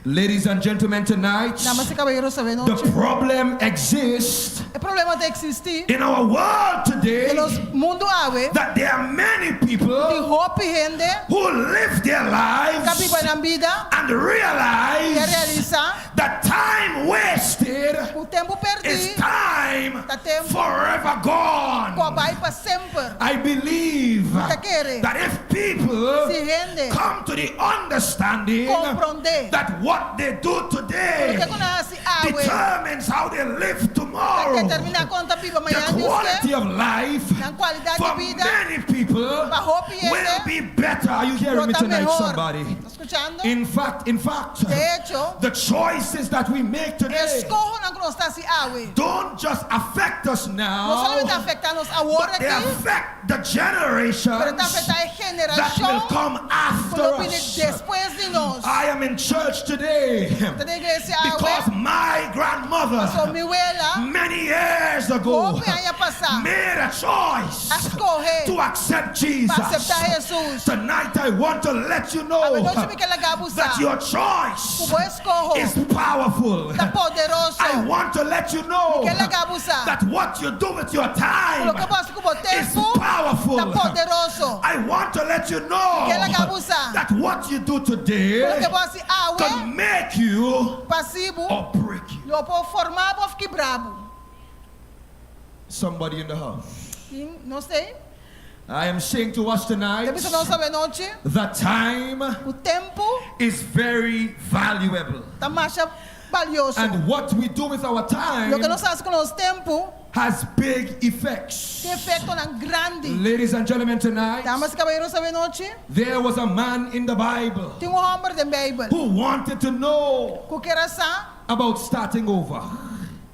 Ladies and gentlemen, tonight, Damas y caballeros, sabe the noche. problem exists El problema de existir in our world today en los mundo ave, that there are many de people hope gente, who live their que lives vive na vida, and que realize realiza, that time wasted o tempo is perdido, time tá tempo, forever gone. vai para sempre. I believe Tá querer, that if people se rende, come to the understanding compreender, that what they do today porque quando se awe, determines how they live tomorrow, determina quanto viva the amanhã, quality of life na qualidade for de vida, many people para hope will be better. Are you hearing me tá tonight, mejor. somebody? Tá escuchando? In fact, De hecho, the choices that we make today escojo na que nós está se awe. don't just affect us Não now, solamente afeta nos agora but they aqui, affect the generations pero está afeta a that will geração come after quando viene us. depois de nós. I am in church today Está na igreja because awe, my grandmother sou mi abuela, many years ago hope aí a passar, made a a choice escorrer, to accept Jesus. para aceitar Jesus. Tonight I want to let you A know noite me que ela gabusa, that your o choice bom escorro, is powerful. está poderoso, I want to let you know que ela gabusa, that what you do with your o time que eu faço com o is tempo, powerful. está poderoso, I want to let you know que ela gabusa, that what you do o que today eu faço awe, can make you passivo, or break you. eu vou formar, vou ficar bravo. Somebody in the house. Sim, não sei, I am saying to us tonight depois não sabe noite, that time o tempo is very valuable. está mais valioso. And what we do with our O que time nós fazemos com o nosso tempo has big effects. tem efeito na grande. Ladies and gentlemen, tonight, Damas e caballeros, sabe noite, there was a man in the Bible tem homem da Bíblia who wanted to know que quer saber, about starting over.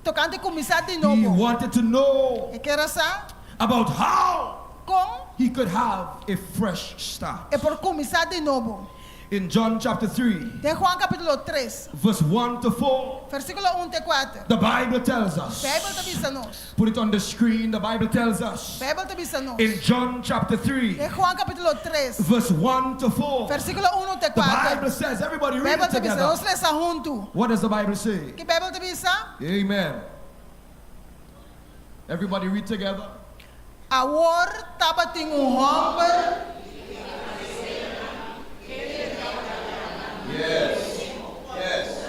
tocante começar de He novo. wanted to know E quer saber about how como he could have a fresh start. é por começar de novo. In John chapter 3, De Juan capítulo 3, verse 1 to 4, versículo 1 te 4. the Bible tells us. Bijbel te bisa nos. Put it on the screen. The Bible tells us. Bijbel te bisa nos. In John chapter 3, De Juan capítulo 3, verse 1 to 4, versículo 1 te the 4. Bible says, everybody read Bijbel it te bisa, together. nos lesa junto. What does the Bible say? Que Bijbel te bisa? Amen. Everybody read together. Awor tapating homem. Yes. Yes.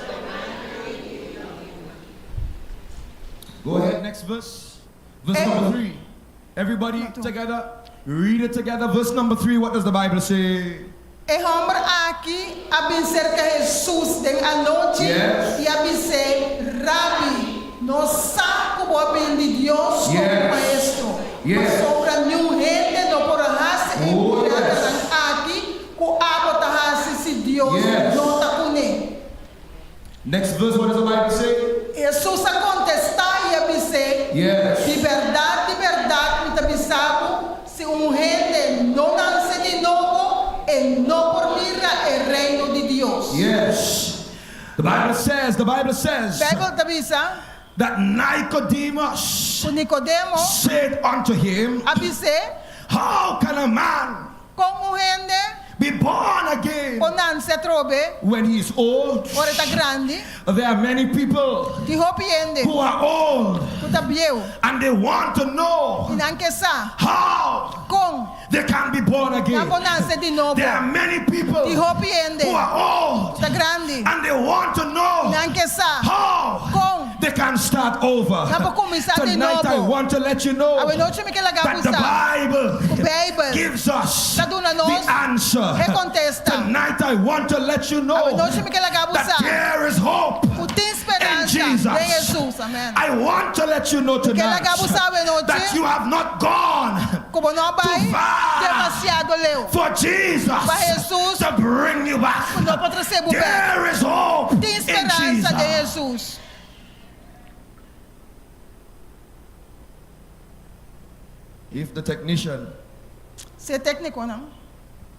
Go ahead, next verse. Verse number 3. Everybody together. Read it together. Verse number 3. What does the Bible say? E homem aqui abencerca Jesus den anoche Yes. e abise Rabi no saco bobin de Dios como Yes. maestro. Yes. No sobra nenhum gente no por hase e Oh, por yes. aqui ku abo ta hase se Dios Yes. no ta pune. Next verse. What does the Bible say? Jesus a contestar e abise Yes. de verdade me ta bisabo se gente não nasce de novo e não por mira o reino de Dios. Yes. The Bible says Bible te bisa that Nicodemus ku Nicodemo said unto him, abise how can a man como gente be born again o nan se trobe when he is old? ora ta grande There are many people ti hopiende who are old ku ta bieu and they want to know inanke sa how con they can be born na again. nan se di novo There are many people ti who hopiende are old ta grande and they want to know inanke sa how con they can start over. na po começar de Tonight I novo want to let you know awe noche me que that the lagabusa Bible o Bible gives us sa duna the nos answer. e contesta Tonight I want to let you know awe noche me que that lagabusa there is hope o tem in esperança Jesus. em Jesus amen I want to let you know tonight lagabusa awe noche that you have not gone como não vai too far demasiado leu for Jesus para Jesus to bring you back. não pode trazer o bem There is hope tem in esperança de Jesus. Jesus. If the technician, Ser técnico não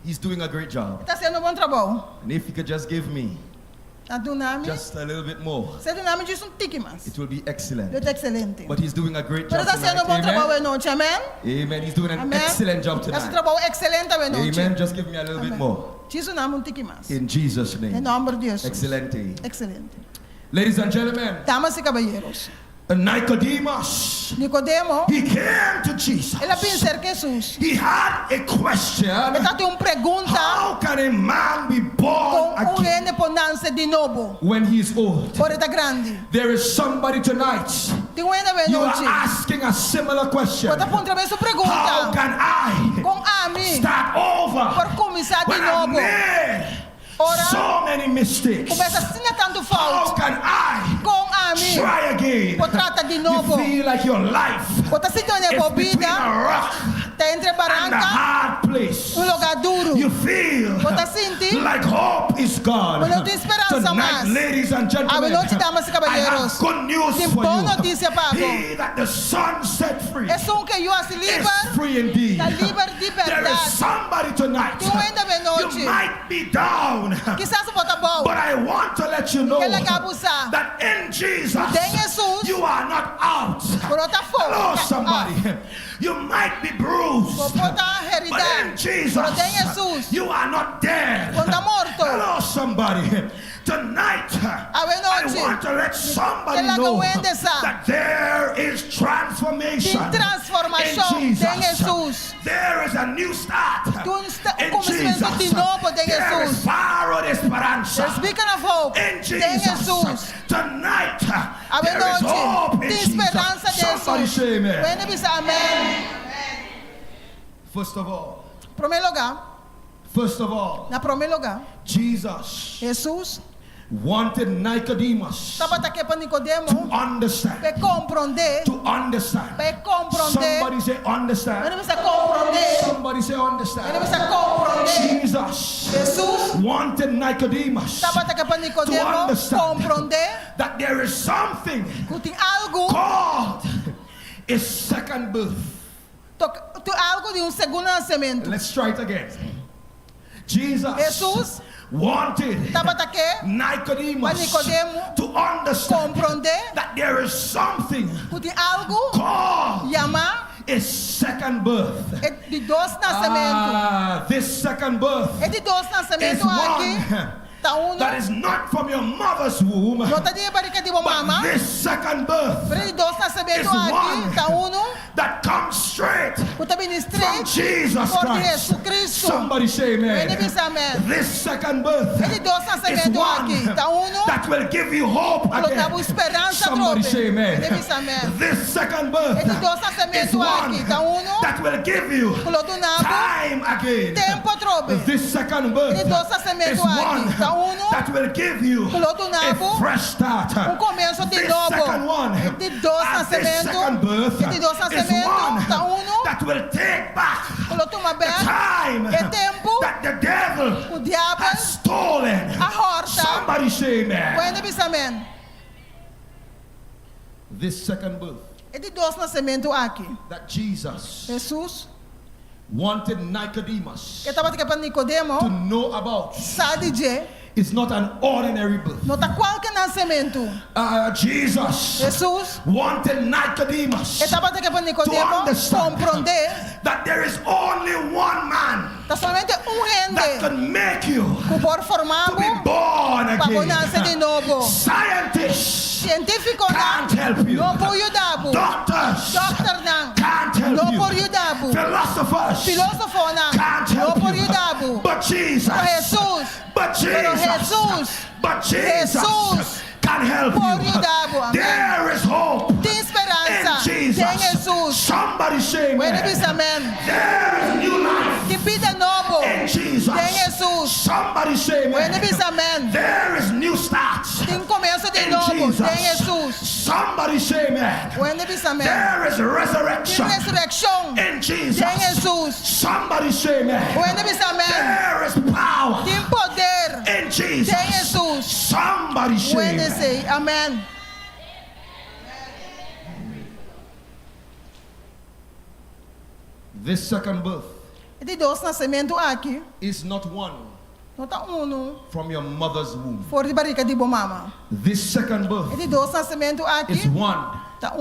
he's doing a great job. está sendo um bom trabalho And if he could just give me a dunami just a little bit more, se dunami diz tique mais it will be excellent. é excelente But he's doing a great mas job está sendo um bom tonight. trabalho Amen. à noite amém Amen. He's doing an amém excellent job esse tonight. trabalho excelente à noite Amen. Just give me a little bit amém more. diz o nome tique mais In Jesus' em name. nome de Jesus Excelente. excelente Ladies and gentlemen, damas e caballeros Nicodemus, Nicodemo he came to Jesus. ele pensa que Jesus He had a question. ele tem uma pergunta How can a man be born com um again rende por nascer de novo when he is old? por estar grande There is somebody tonight. tem um rende à You are noite asking a similar question. pode apontar a sua How pergunta can I com a mim start over por começar de when I novo made ora so many mistakes? começa a ser tanto How falta can I com a mim try again? por trata de You novo feel like your life por estar sentindo is a between vida a rock está entre and a barranca hard place. lugar duro You feel Você sente? like hope is gone. Mas não tem esperança Tonight, mais. ladies and gentlemen, noite, damas e I caballeros. have good news Tem for boa you. notícia para He that the Son set free é só que eu se is livre free indeed. da livre de There is verdade somebody tonight. tem ainda bem noite You might be down, quizás se bota bom but I want to let you know que ele gabuça that in Jesus tem Jesus you are not out. por outra Hello, forma somebody. You might be bruised, por outra but in realidade Jesus pero tem Jesus you are not dead. quando está morto Hello, somebody. Tonight, I noite want to let somebody que ela know aguente essa. that there is transformation tem transformação in tem Jesus. Jesus There is a new start in começamento de Jesus. novo tem There is Jesus Faro de speransa explica na fogo in tem Jesus. Jesus Tonight, a there is hope noite in tem Jesus. esperança de Somebody Jesus say amen. Vem dizer amém First of all, primeiro lugar na primeiro lugar Jesus Jesus wanted Nicodemus estava aqui para Nicodemo to understand. para compreender To understand. para compreender Somebody say ele understand. precisa compreender Somebody say ele understand. precisa compreender Jesus Jesus wanted Nicodemus estava aqui para to Nicodemo understand compreender that there is something que tem algo called a second birth. algo de segundo nascimento Let's try it again. Jesus Jesus wanted Tabatake, Nicodemus Nicodemo, to understand compreender that there is something que tem algo called chamar a second birth. de dois nascimentos. This second birth É de dois is nascimentos aqui. one Tá um that is not from your mother's womb, não tá de barriga de but mama. this second birth Mas de dois nascimentos is aqui. one Tá um that comes straight que tá vindo from straight Jesus por Christ. Jesus Cristo. Somebody say Ele amen. diz amém. This second birth É de dois is nascimentos one aqui. Tá um that will give you hope colocava again. esperança Somebody trope. say amen. Ele diz amém. This second birth É de dois is nascimentos one aqui. Tá um that will give you colocou nabo time again. tempo trope. This second birth Ele dois is nascimentos one aqui. Tá um that will give you colocou nabo a fresh start. começo de This novo. second one, É de dois this second birth nascimentos. É de dois is nascimentos. one Tá um that will take back colocou uma the bela. time É tempo. that the devil O diabo has stolen. a horta. Somebody say amen. Ele diz amém. This second birth É de dois nascimentos aqui. that Jesus Jesus, wanted Nicodemus que estava aqui para to Nicodemo, know about sabe de, is not an ordinary birth. não está qualquer nascimento. Jesus Jesus, wanted Nicodemus que estava aqui para to Nicodemo, understand compreender, that there is only one man está somente that gente can make you que pode to formar be born para nascer de again. novo. Scientists Científico can't help you. não pode ajudar. Doctors Doctor não, can't help não you. pode ajudar. Philosophers Filósofo can't não help pode you. ajudar. But Jesus, Jesus, but pero Jesus, but Jesus can help pode you. ajudar. There is hope Tem in esperança. Jesus. Tem Jesus. Somebody say Ele diz amen. amém. There is new life Que vida novo. in Jesus. Tem Jesus. Somebody say Ele amen. diz amém. There is new starts Tem começo de in novo. Jesus. Tem Jesus. Somebody say amen. Ele diz amém. There is Tem resurrection ressurreição. in Jesus. Tem Jesus. Somebody say amen. Ele diz amém. There is power Tem poder. in Jesus. Tem Jesus. Somebody say Ele amen. diz amém. This second birth E de dois nascimentos aqui. is not one Não está from your mother's womb. fora de barriga de mama. This second E birth de dois nascimentos is aqui. one Está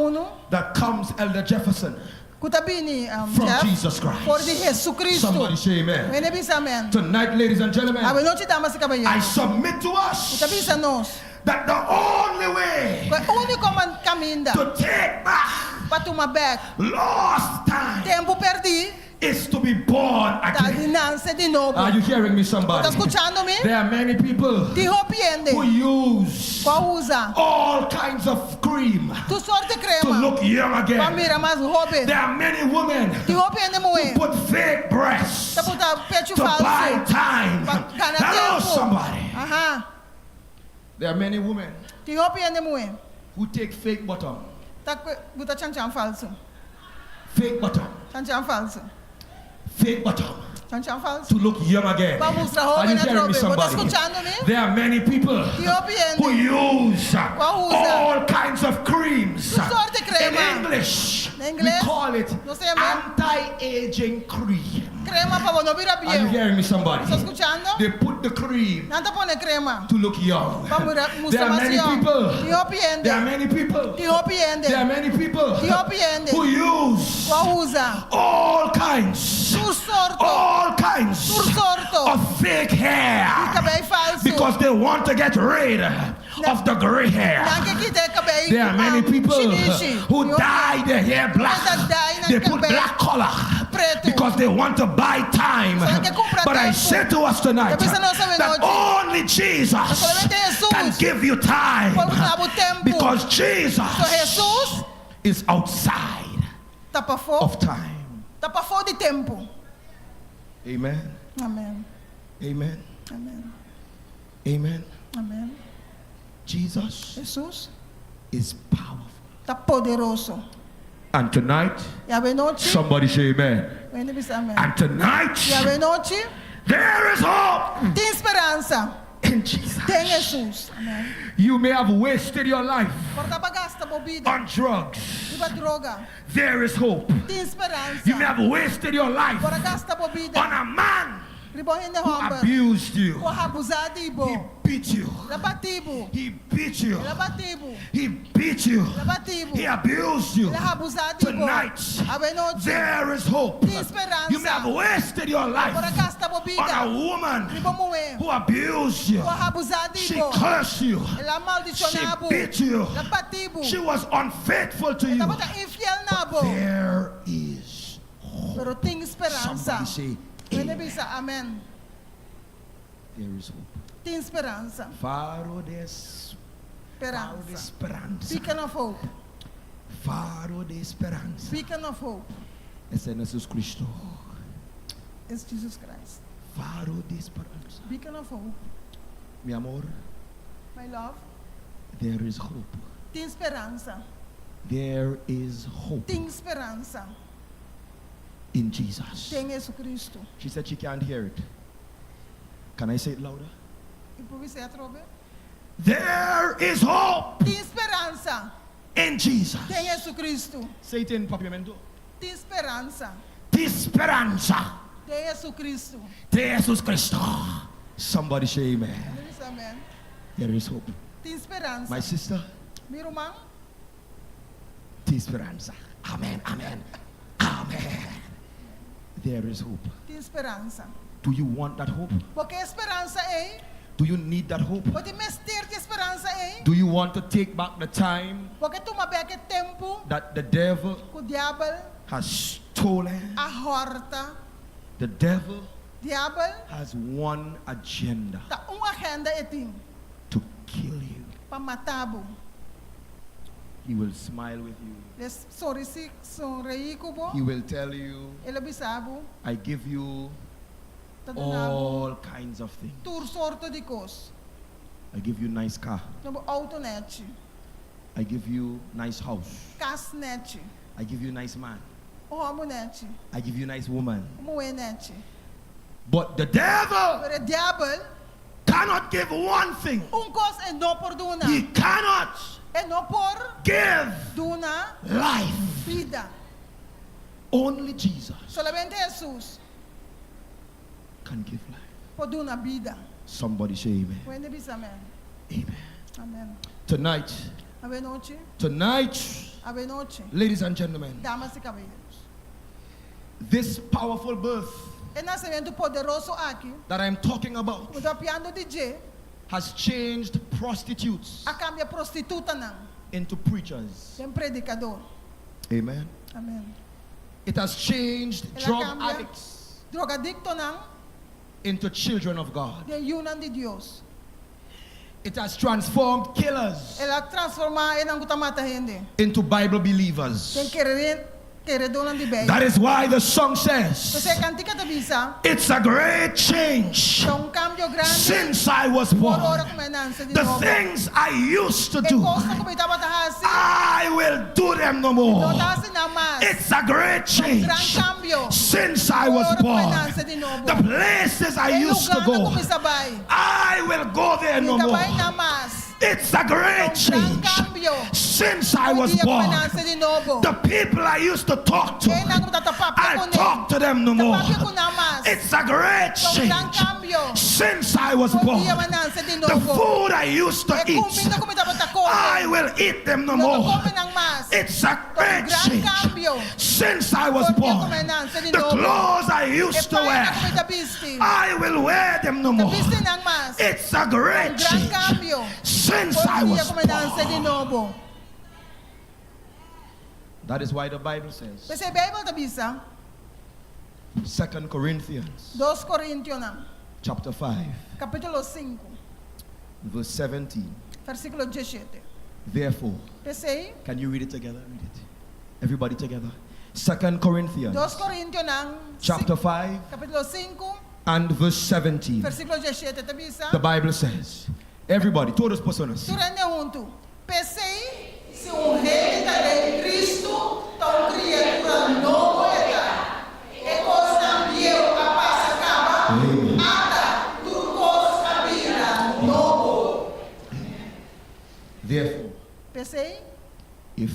that comes, Elder Jefferson, que tá bem from Jeff, Jesus Christ. fora de Jesus Cristo. Somebody say amen. Ele diz amém. Tonight, ladies and gentlemen, A noite damas e I caballeros. submit to us Está bem nós. that the only way O único caminho to take back para tomar back lost time tempo perdido is to be born tá de again. nascer de novo. Are you hearing me, somebody? Está escutando-me? There are many people Te arrepende. who use Qual usa? all kinds of cream Tu sorte to crema. look young Para again. mirar mais jovem. There are many women Te arrepende who muito. put fake breasts Tá botar pecho to buy falso. time. Para ganhar Hello, tempo. somebody. Aham. There are many women Te arrepende muito. who take fake bottom, Tá botar tchan falso. fake bottom, Tchan falso. fake bottom Tchan falso. to look young again. Para mostrar Are jovem you na hearing me, trobe. Está somebody? escutando-me? There are many people Te who arrepende. use Qual usa? all kinds of creams. Tu sorte In crema. English, Na we inglês, call it você é mesmo? anti-aging cream. Crema para não virar Are you viejo. hearing me, somebody? Está escutando? They put the cream Nada põe crema. to look young. Para There mostrar are mais many young. people. Te arrepende. There are many people. Te arrepende. There are many people Te arrepende. who use Qual usa? all kinds, Sur sorto. all kinds Sur sorto. of fake hair Cabelo falso. because they want to get rid of the gray hair. Não que quite cabelo. There are many people Chinichi. who dye their hair black. Dye na They put cabelo black color preto. because they want to buy time. Só que compra But I tempo. say to us tonight Eu penso nessa that noite. only Jesus Solamente Jesus can give you time pode dar o tempo. because Jesus So Jesus is outside tá para fora. of time. Tá para fora de tempo. Amen. Amém. Amen. Amém. Amen. Amém. Jesus Jesus is powerful. tá poderoso. And tonight, E a noite. somebody say amen. Ele diz amém. And tonight, E a noite there is hope tem esperança. in Jesus. Tem Jesus. Amém. You may have wasted your life Porta para gasta bebida. on drugs. Iba droga. There is hope. Tem esperança. You may have wasted your life Porta gasta bebida. on a man Ribon hindi who humble. abused you. O abusadi He bo. beat you. Labatibo. He beat you. Labatibo. He beat you. Labatibo. He abused you. Abusadi bo. Tonight, Abe noche. there is hope. Tem esperança. You may have wasted your life Por acaso tá on a bobida. woman Ribon mo eh. who abused you. O abusadi She bo. cursed you. Ela maldicionava. She beat you. Labatibo. She was unfaithful to you. Tava tá infiel na bo. There is Pero tem esperança. somebody say, Pwede amen. bisa amen. There is hope. Tem esperança. Faro de Esperança. esperança. Beacon of hope. Faro de esperança. Beacon of hope Esse é Jesus Cristo. is Jesus Christ. Faro de esperança. Beacon of hope. Mi amor, My love. there is hope. Tem esperança. There is hope Tem esperança. in Jesus. Tem Jesus Cristo. She said she can't hear it. Can I say it louder? E por isso é trobe. There is hope Tem esperança. in Jesus. Tem Jesus Cristo. Say it in Papiamento. Tem esperança. De esperança. Tem Jesus Cristo. De Jesus Cristo. Somebody say amen. Diz amém. There is hope. Tem esperança. My sister, Meu irmão. de esperança. Amen, amen, amen. There is hope. Tem esperança. Do you want that hope? Porque esperança é. Do you need that hope? Pode mestir de esperança é. Do you want to take back the time Porque tu me que tempo that the devil que o diabo has stolen? a horta. The devil Diabo has one agenda: tá agenda e tem to kill you. para matar-bo. He will smile with you. Les sorri kubo. He will tell you, Ele bisabo. I give you Tadunabo. all kinds of things. Tur sorto de cos. I give you nice car. No auto net. I give you nice house. Cas net. I give you nice man. O amo net. I give you nice woman. Moe net. But the devil Pero diabo cannot give one thing. cos e no por duna. He cannot E no por give duna life. vida. Only Jesus Solamente Jesus can give life. por duna vida. Somebody say amen. Puede bisa amen. Amen. Amen. Tonight, Ave noche. tonight, Ave noche. ladies and gentlemen, Damas y caballeros. this powerful birth El nacimiento poderoso aquí. that I'm talking about O piano DJ has changed prostitutes a cambia prostituta nang. into preachers. Tem predicador. Amen. Amen. It has changed Ela drug cambia addicts drogadicto nang. into children of God. De yunan de Dios. It has transformed killers Ela transforma en ang gutamata hindi. into Bible believers. Tem queredonan de bem. That is why the song says, Kasi cantica ta bisa. it's a great change Sa un cambio grande. since I was Por born. ora kumenansa di The novo. things I used to E do, costa ko bitaba tahasi. I will do them no more. No tahasi na mas. It's a great Gran change cambio. since I was Ora born. kumenansa di novo. The places I E used to lugar na go, kumisabay. I will go there no more. Itabay na mas. It's a great Gran change cambio. since I was Hindi born. kumenansa di novo. The people I used to talk to, E nang tatapapya ko I talk to them no more. Tapapya ko na mas. It's a great Gran change cambio. since I was born. Hindi manansa di The novo. food I used to E eat, kung na kumitaba ko. I will eat them no more. Come ng mas. It's a great Gran change cambio. since I was Hindi born. kumenansa di The novo. clothes I E used to paano wear, kumitabisti. I will wear them no more. Tabisti ng mas. It's a great Gran change cambio. since I Hindi was kumenansa di born. novo. That is why the Bible says, Kasi Bible tabisa. 2 Corinthians 2 Corinthians na. chapter 5, Kapitulo 5. verse 17. Versikulo 17. Therefore, Kasi can you read it together? Read it. Everybody together. 2 Corinthians 2 Corinthians ng chapter 5 Kapitulo 5. and verse 17. Versikulo 17 tabisa. The Bible says, everybody, todas personas. Turan niya junto. Pesei se un rei de Cristo, tão criatura novo era. E coisa view a passa acaba. Ata turcos abira novo. Therefore, Pesei if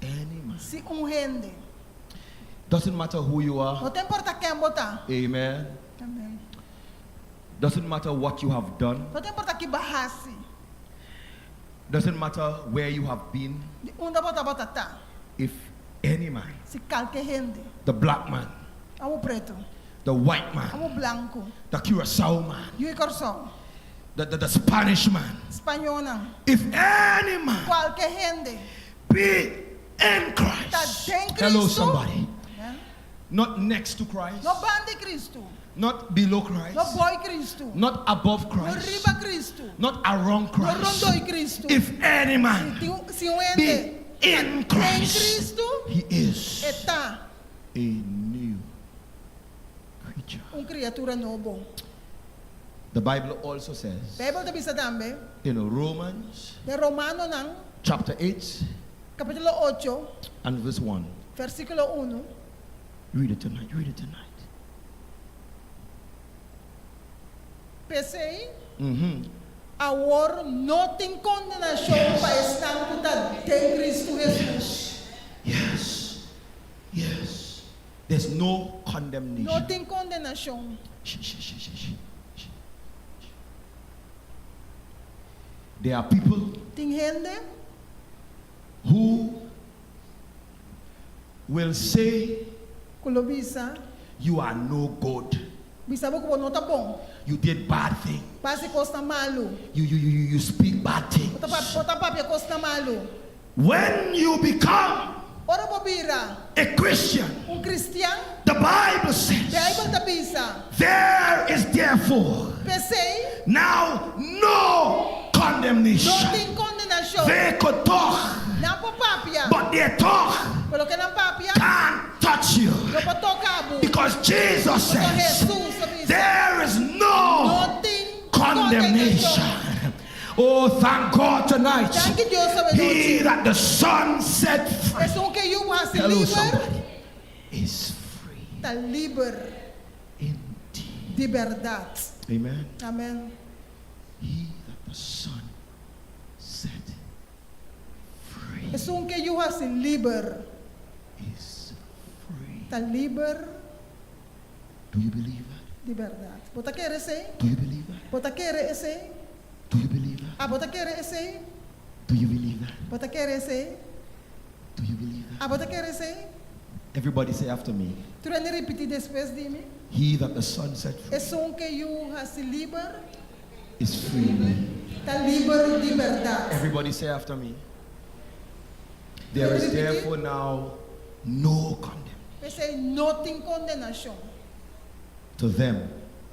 any man, se un rende. doesn't matter who you are, Não tem importa quem botar. amen. Amen. Doesn't matter what you have done. Não tem importa que bahasi. Doesn't matter where you have been. Unda bota tá. If any man, Se qualquer gente. the black man, Amo preto. the white man, Amo branco. the Curacao man, E o coração. the Spanish man, Espanhol não. if any man Qualquer gente. be in Tá Christ. tem Cristo. Hello, somebody. Né? Not next to Christ, No bande Cristo. not below No Christ, boy Cristo. not above No Christ, riba Cristo. not around No Christ. rondoi Cristo. If any man Se um be ente in em Christ, Cristo, he is está a new creature. criatura novo. The Bible also says Bible também está também. in Romans De Romano não, chapter 8 capítulo 8, and verse 1. versículo 1. Read it tonight, read it tonight. Pensei, Mm-hmm. agora não tem condenação para estar em Cristo Jesus. Yes, yes. There's no Não condemnation. tem condenação. Shh, shh, shh, shh, shh. There are people Tem gente who will say que lo bisa, you are no good. bisa que não tá bom. You did bad thing. Passa costa malo. You speak bad things. Bota papia costa malo. When you become Ora bobira, a Christian, cristiano, the Bible says Bible tá bisa. there is therefore Pensei, now no condemnation. não tem condenação. They could talk, Não por papia. but their talk Coloquei na papia. can't touch you. Não botou cabo. Because Jesus Botou says Jesus bisa. there is no Não tem condemnation. Oh, thank God tonight. Thank you, Deus, sabe He noite. that the Son set free. É que you has Hello, liber, somebody. Is free tá liber indeed. de verdade. Amen. Amém. He that the Son set free É que you has liber, is free. tá liber Do you believe that? de verdade. Bota querer esse? Do you believe that? Bota querer esse? Do you believe that? Ah, bota querer esse? Do you believe that? Bota querer esse? Do you believe that? Ah, bota querer esse? Everybody say after me. Tu vai repetir depois de mim? He that the Son set free É que you has liber, is free. tá liber de verdade. Everybody say after me. There is therefore now no condemnation Esse não tem condenação. to them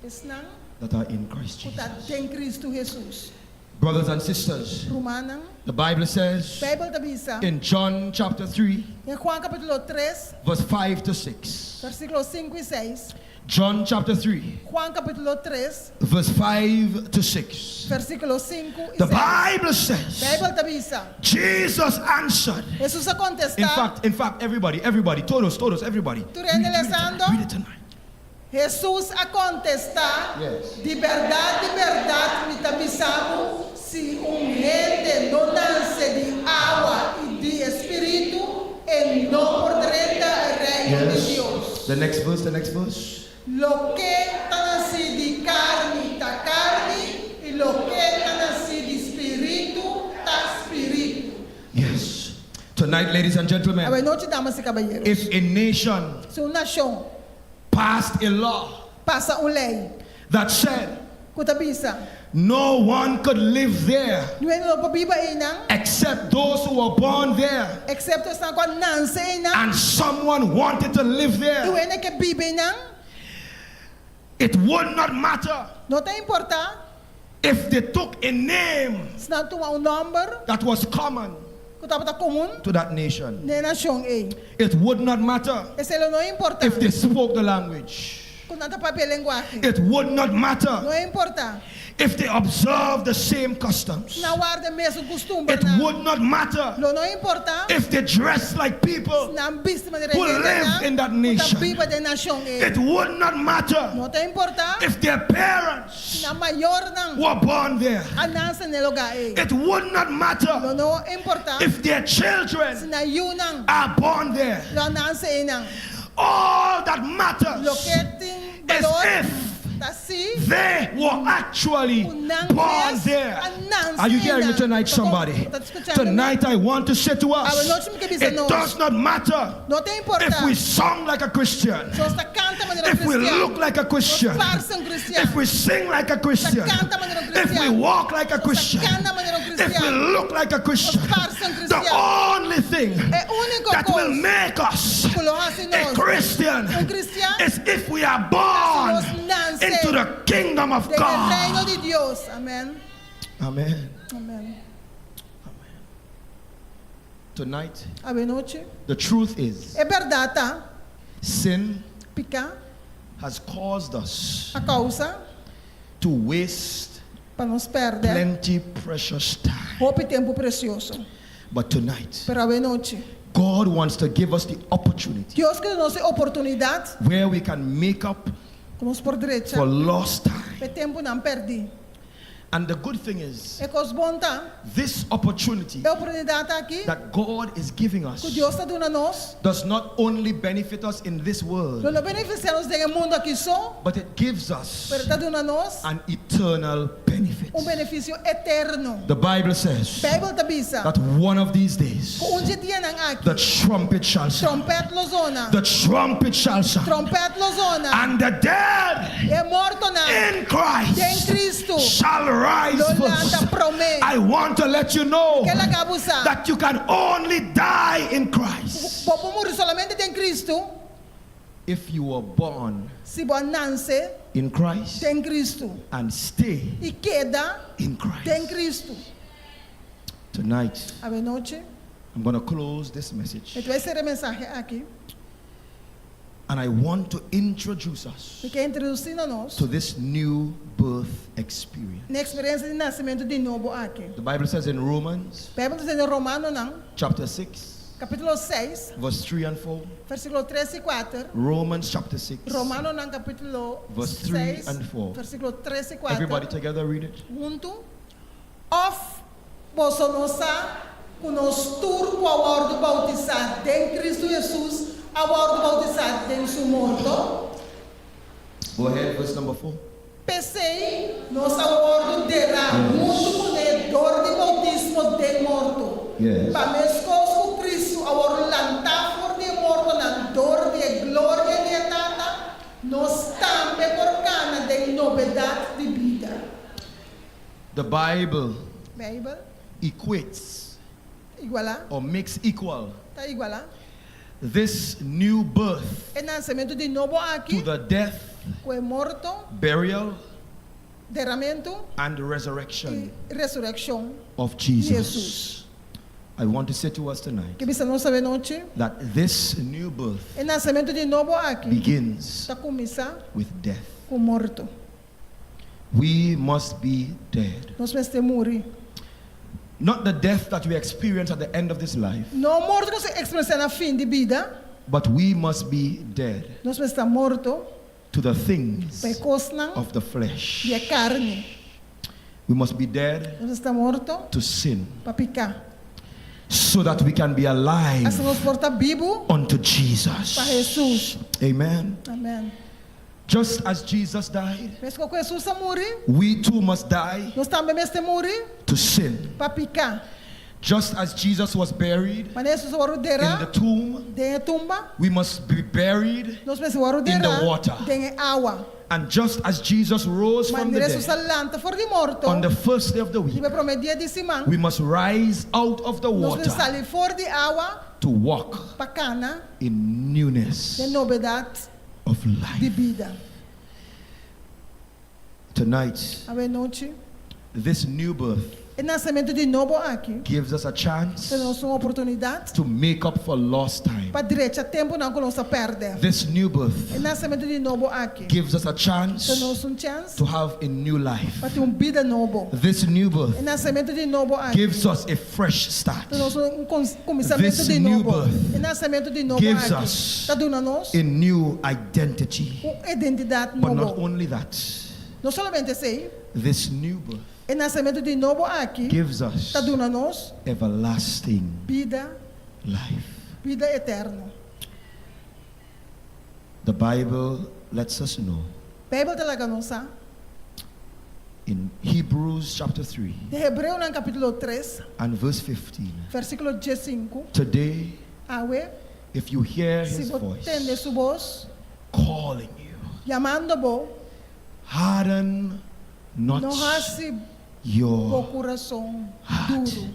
Senão, that are in Christ que tá Jesus. em Cristo Jesus. Brothers and sisters, Romana, the Bible says Bible tá bisa. in John chapter 3, Em Juan capítulo 3, verse 5 to 6. versículos 5 e 6. John chapter 3, Juan capítulo 3, verse 5 to 6. versículos 5 e The 6. Bible says Bible tá bisa. Jesus answered. Jesus a contestar. In fact, everybody, todos, everybody. Tú Read it, eres Alessandro? read it tonight. Jesus a contestar. Yes. De verdade, me tá bisando. Se gente não nasce de água e de espírito, ele não poderá reino de Deus. The next verse. Lo que tá nascido de carne, tá carne. E lo que tá nascido de espírito, tá espírito. Yes. Tonight, ladies and A gentlemen, noite, damas e caballeros. if a nation Se uma nação passed a law passa uma lei, that said que tá bisa, no one could live there não é não pode ir não, except those who were born there, exceto esta quando nasce não, and someone wanted to live não there, é que vive não, it would not matter não tem importar, if they took a name se não toma número, that was common que tá comum, to that nation. na nação aí. It would not matter Esse não importa, if they spoke the language. quando não papel linguagem, It would not matter não importa, if they observed the same customs. não guarda mesmo costume, It would not matter não importa, if they dressed like people não viste de who live in that tá nation. viva de nação aí. It would not matter Não tem importar, if their parents na maior não, were born there. a nasce no lugar aí. It would not matter Não importa, if their se children na you não, are born there. não nasce aí não. All that Lo matters que tem is valor, if Assim, They were actually born there. Are you hearing me tonight, somebody? Tonight I want to say to us, it does not matter não tem if importância. we sound like a Christian, Se você canta maneira if we cristã, look like a Christian, parça cristiano. if we sing like a Christian, canta maneira if we cristiano. walk like a Christian, canta maneira if we cristiano. look like a Christian, parça the cristiano. only thing É único that will coisa make us colocar-se a nós Christian cristiano is if we are born nós nasce into the kingdom of do reino God. de Deus. Amém. Amen. Amém. Tonight, A noite the truth is, é verdade, tá? sin Picar has caused us a causa to waste para nos perder plenty precious time. roupa e tempo precioso. But tonight, Pero a noite God wants to give us the opportunity Deus que nos dá oportunidade where we can make up como por direita for lost time. é tempo não perdi. And the good thing is, É coisa bom, tá? this opportunity É oportunidade aqui that God is giving us que Deus está dando a nós. does not only benefit us in this world, Não beneficiamos do mundo aqui só, but it gives us mas está dando a nós an eternal benefit. benefício eterno. The Bible says A Bíblia está bisa. that one of these days Dia nang aqui. the trumpet shall sound. Trompete lozona. The trumpet shall sound. Trompete lozona. And the dead É morto na. in Christ Em Cristo. shall rise first. I want to let you know Que ela abusa. that you can only die in Christ Popo morrer solamente em Cristo. if you were born Se bom nasce in Christ em Cristo and stay e queda in em Christ. Cristo. Tonight, A noite, I'm going to close this message, vai ser a mensagem aqui. and I want to introduce us Que quer introduzir a nós to this new birth experience. na experiência de nascimento de novo aqui. The Bible says in Romans A Bíblia diz em Romano não, chapter 6, capítulo 6, verse 3 and 4. versículo 3 e 4. Romans chapter 6, Romano não, capítulo verse 3 6, and 4. versículo 3 e 4. Everybody together read it. Junto. Of posso nossa conosco turco a ordem bautizado em Cristo Jesus, a ordem bautizado em seu morto. Go ahead, verse number 4. Pensei, nossa ordem terá muito poder de bautismo de morto. Yes. Para mescos com Cristo, a ordem lantar for de morto na dor de glória de eterna, nós também por cana de novidade de vida. The Bible Bíblia, equates igual a, or makes equal tá igual a. this new birth É nascimento de novo to aqui, the death, com o morto, burial, derramamento and e resurrection ressurreição. of Jesus. Jesus. I want to say to us tonight Que você não sabe noite, that this new birth é nascimento de novo aqui, begins está começar with death. com o morto. We must be dead. Nós vamos ter morrer. Not the death that we experience at the end of this life, Não morto que você expressa na fim de vida, but we must be dead nós vamos estar morto to the things para coisa of the flesh. de carne. We must be dead Nós vamos estar morto to sin para picar. so that we can be alive Assim nós porta vivo unto para Jesus. Jesus. Amen. Amém. Just as Jesus died, Mas quando Jesus morrer, we too must die nós também vamos ter morrer to sin. para picar. Just as Jesus was buried Mas Jesus vai in the derrar tomb, dentro da tumba, we must be buried. nós vamos In the derrar water. dentro da água. And just as Jesus rose Mas from the Jesus dead lanta fora de morto. on the first day of the E week, vai prometer dia de semana. we must rise out of the Nós water vamos sair fora de água to walk para cana in newness de novidade of de life. vida. Tonight, A noite, this new birth o nascimento de novo aqui, gives us a chance temos uma oportunidade to make up for lost time. para direita tempo não que nós perde. This new O birth nascimento de novo aqui, gives us a chance temos chance to have a new life. para ter vida novo. This new O birth nascimento de novo aqui, gives us a fresh start. temos começamento This de new novo. birth O nascimento de novo gives aqui, us está dando a nós a new identity. uma identidade But not nova. only that, Não somente sei, this new birth o nascimento de novo aqui, gives us está dando a nós everlasting vida, life. vida eterna. The Bible lets us know A Bijbel talaga nosa. In Hebrews chapter 3 De Hebreu ng kapitulo 3, and verse 15. versículo 15. Today, Awe, if you hear si his botende voice su voz, calling you, llamando bo, harden not no hasi bo your corazón heart. duro.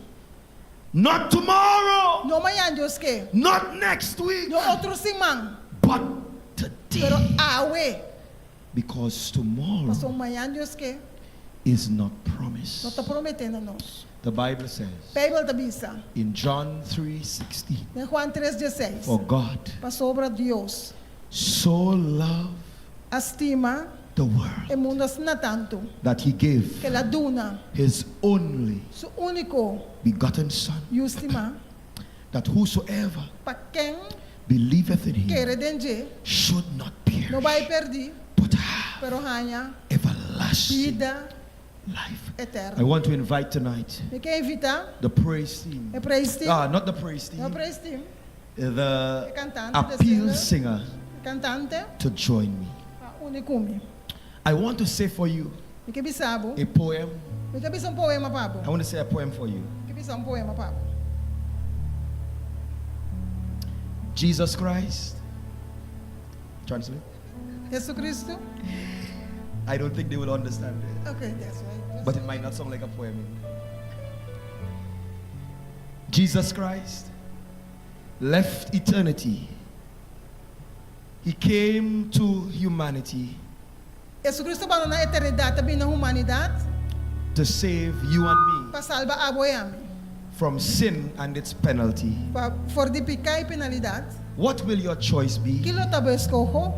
Not tomorrow, No mañana Dios que, not next week, no otro simán, but pero today. awe, Because tomorrow pasó mañana Dios que, is not no promised. está prometendo-nos. The Bible says Bijbel te avisa, in John 3:16, en Juan 3:16, for God pa sobra Dios, so loved estima the world el mundo na tanto, that he gave que la duna, his only su único, begotten Son, y estima, that whosoever pa quien believeth in him quiere denje, should not no perish, va a perder, but have pero hanya everlasting vida life. I eterna. want to invite tonight Me quer invitar, the praise team. é praise team, Not the praise é team, praise team, the é cantante, appeal singer cantante, to join me. unicumi. I want to say for you Me quer bisabo, a poem. me quer bisar poema pabo, I want to say a poem for you. me quer bisar poema pabo. Jesus Christ. Translate. Jesus Cristo, I don't think they will understand it, okay, that's right. but it might not sound like a poem. Jesus Christ left eternity. He came to humanity Jesus Cristo ba na eternidade tabi na humanidade, to save you and me pa salva abo yami, from sin and its penalty. pa fortificar penalidade. What will your choice be? Kilo tabo escojo,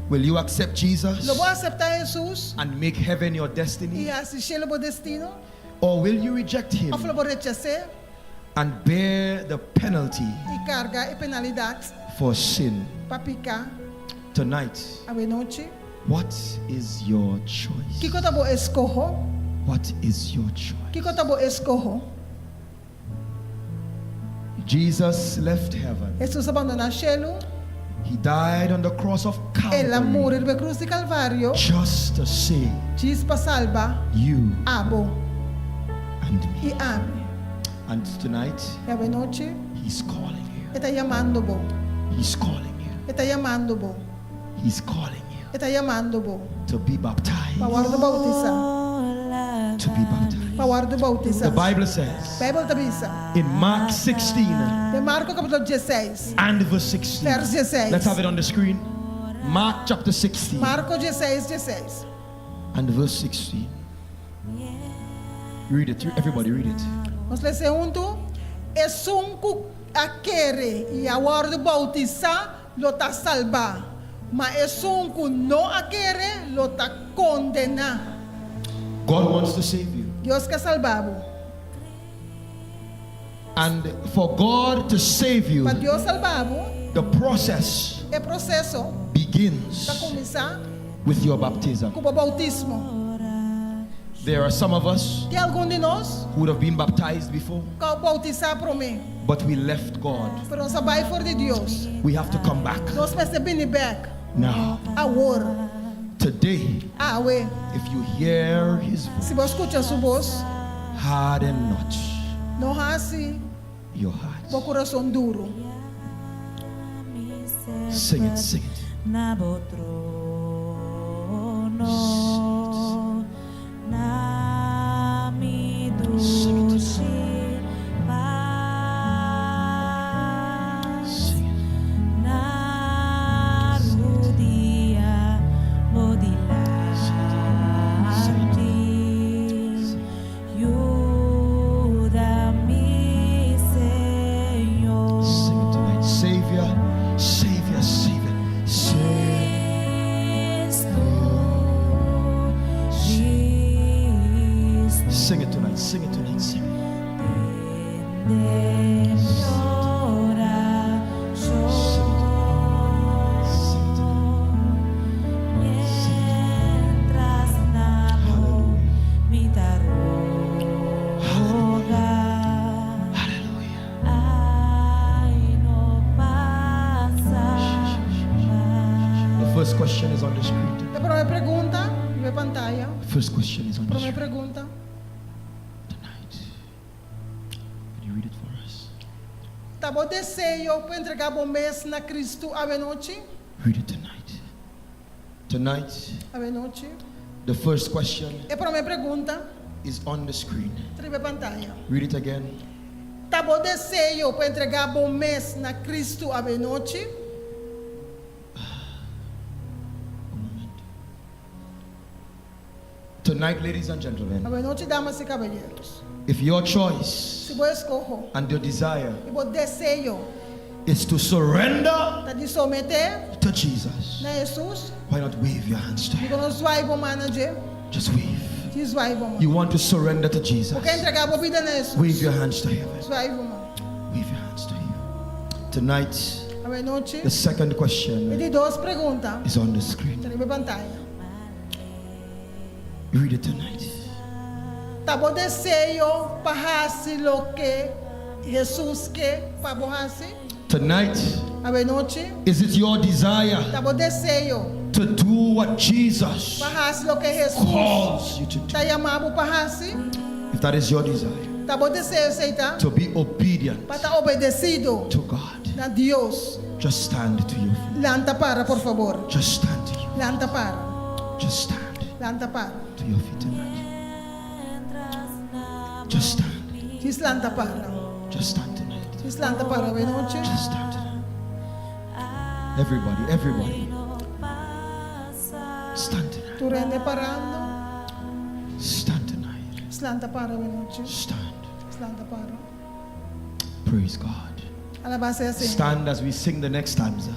Will you accept Jesus lo vou aceitar Jesus and make heaven your e destiny? assistir o destino, Or will you reject him ou vou rechazar and bear the penalty e carga e penalidade for sin? para picar Tonight, a noite. what is your choice? Kiko tabo escojo, What is your choice? Kiko tabo escojo. Jesus left heaven. Jesus abandona cielo, He died on the cross of ela morre Calvary na cruz de Calvário, just to save diz para salvar you abo and e me. ame. And tonight, E a noite, He's calling you. está chamando bo, He's calling you. está chamando bo, He's calling you está chamando bo, to be baptized. para guarda bautizar, To be baptized. para guarda The bautizar. Bible says Bíblia te avisa, in Mark 16 de Marcos capítulo 16, and verse 16. verso 16. Let's have it on the screen. Mark chapter 16 Marcos 16, 16. and verse 16. Read it. Everybody read it. Vamos ler junto. É sunco a querer e a guarda bautizar lo ta salvar. Mas é sunco não a querer lo ta condenar. God wants to save you. Deus quer salvar-vos. And for God to save you, Para Deus salvar-vos, the process é processo para begins começar with your baptism. com o bautismo. There are some of us Tem algum de nós who would have been baptized before, que ao bautizar para mim, but we left God. para nós vai fora de Deus. We have to come back Nós precisamos back now. agora. Today, Ah, ué. if you hear His voice, Se você escuta sua voz, harden not não rasse your heart. o coração duro. Sing it, sing it. Sing it. Sing it tonight. Savior, Savior, Savior, sing it tonight. Sing it tonight. Sing it. Sing it tonight. Hallelujah. The first question is on the screen. E para me pergunta, ve pantalla. First question is on the Para me screen pergunta. tonight. Can you read it for us? Tá bom desejo para entregar bom mês na Cristo a noite? Read it tonight. Tonight, A noite. the first question E para me pergunta, is on the screen. ve pantalla. Read it again. Tá bom desejo para entregar bom mês na Cristo a noite? Tonight, ladies and gentlemen, A noite, damas e caballeros. if your choice Se vou escolher, and your desire e vou desejo is to surrender tá de someter to Jesus, na Jesus, why not wave your hands to e him? quando vai bom manager, Just wave. diz vai bom. You want to surrender to Jesus? Porque entregar a vida na Jesus. Wave your hands to heaven. Vai bom. Wave your hands to him. Tonight, A noite, the second e question de duas perguntas, is on the screen. tá na pantalla. Read it tonight. Tá bom desejo para fazer o que Jesus quer para você. Tonight, A noite, is it your desire tá bom desejo to do what Jesus para fazer o que Jesus calls you to do? tá chamado para fazer. If that is your desire, Tá bom desejo aceitar to be obedient para estar obedecido to God, na Deus. just stand to your feet. Lanta para, por favor. Just stand to you. Lanta para. Just stand Lanta para. to your feet tonight. Just stand. Diz lanta para. Just stand tonight. Diz lanta para, a noite. Just stand tonight. Everybody. Stand tonight. Tu rende parando. Stand tonight. Diz lanta para, a noite. Stand. Diz lanta para. Praise God. Alabança é assim. Stand as we sing the next stanza.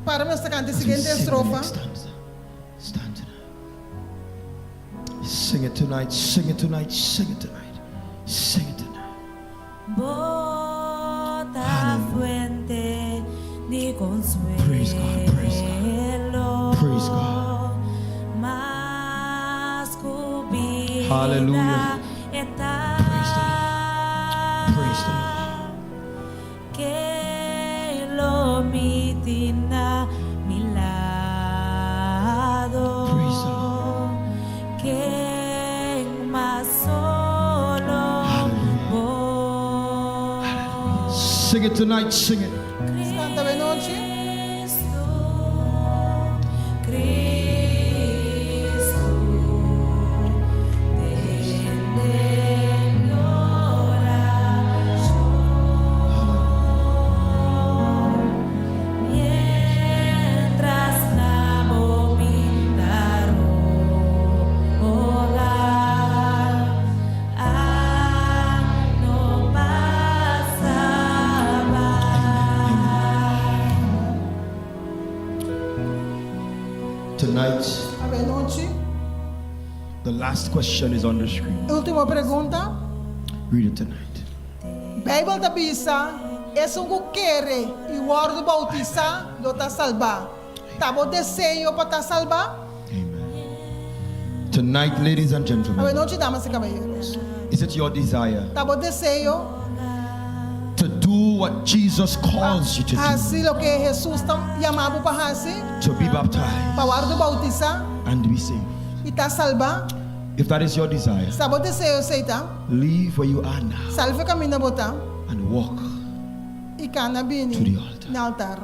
Para nós cantar a As we seguinte sing the estrofa. next stanza. Stand tonight. Sing it tonight. Sing it tonight. Sing it tonight. Sing it tonight. Bota Hallelujah. fuente de consuelo. Praise God, praise God. Praise God. Mas cubierta Hallelujah. está Praise the Lord. Praise the Lord. que lo mitina mi lado. Praise the Lord. Que más solo Hallelujah. Sing it tonight. Sing it. Diz canta a noite. Tonight, A noite. the last question is on the screen. Última pergunta. Read it tonight. Bíblia da Bisa é um que quer e o ordem bautiza do tá salvar. Tá bom desejo para tá salvar. Amen. Tonight, ladies and A gentlemen, noite, damas e caballeros. is it your desire Tá bom desejo to do what Jesus calls you to do? fazer o que Jesus está chamado para fazer. To be baptized Para o ordem bautiza and be saved. e tá salvar. If that is your desire, Tá bom desejo aceitar. leave where you are now Salve caminho botar and walk. e cana To bini the altar. no altar.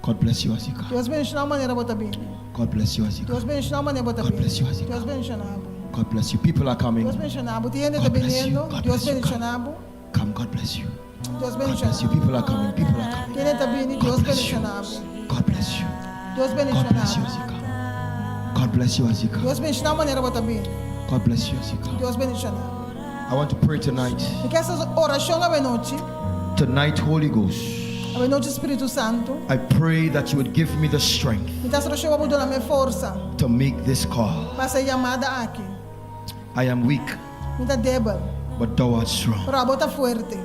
God bless you as you come. Deus bendiga a maneira botar bini. God bless you as you Deus come. bendiga a maneira botar God bini. bless you as you Deus come. bendiga nabo. God bless you. People are coming. Deus bendiga nabo. Tiene God tá bless you. bendindo. God Deus bless you. bendiga Come. nabo. Come, God bless you. Deus God bendiga bless you. nabo. People are coming. People are coming. Tiene tá bini. God Deus bless you. bendiga nabo. God bless you. Deus bendiga God bless you as nabo. you come. God bless you as you come. Deus bendiga a maneira botar bini. God bless you as you come. Deus bendiga nabo. I want to pray tonight. E que essa oração a noite, Tonight, Holy Ghost, a noite Espírito Santo, I pray that you would give me the strength me dá oração a botar na minha força to make this call. para ser chamada aqui. I am weak, Me dá débil, but thou art strong. para botar forte.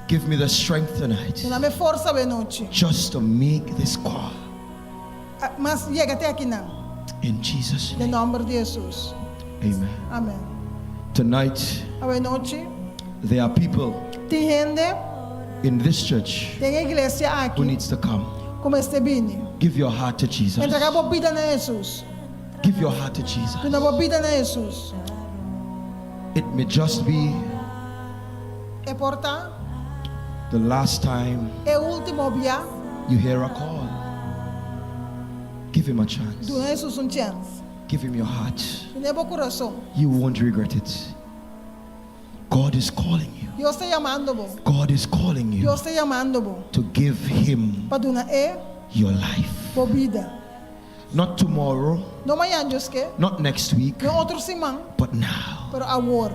Give me the strength tonight Me dá minha força a noite. just to make this call. Mas chega até aqui não. In Jesus' Em name, nome de Jesus. amen. Amém. Tonight, A noite, there are people tem gente, in this church tem igreja who aqui, needs to come. como este bini. Give your heart to Jesus. Entregar a vida na Jesus. Give your heart to Jesus. Tu na vida na Jesus. It may just be É porta, the last time é o último dia. you hear a call. Give him a chance. Tu na Jesus chance. Give him your heart. Tu na coração. You won't regret it. God is calling you. Deus está chamando você. God is calling you Deus está chamando você. to give him Para donar your life. a vida. Not tomorrow, Não amanhã, Deus quer. not next week, Não outro semana. but now. Pero agora.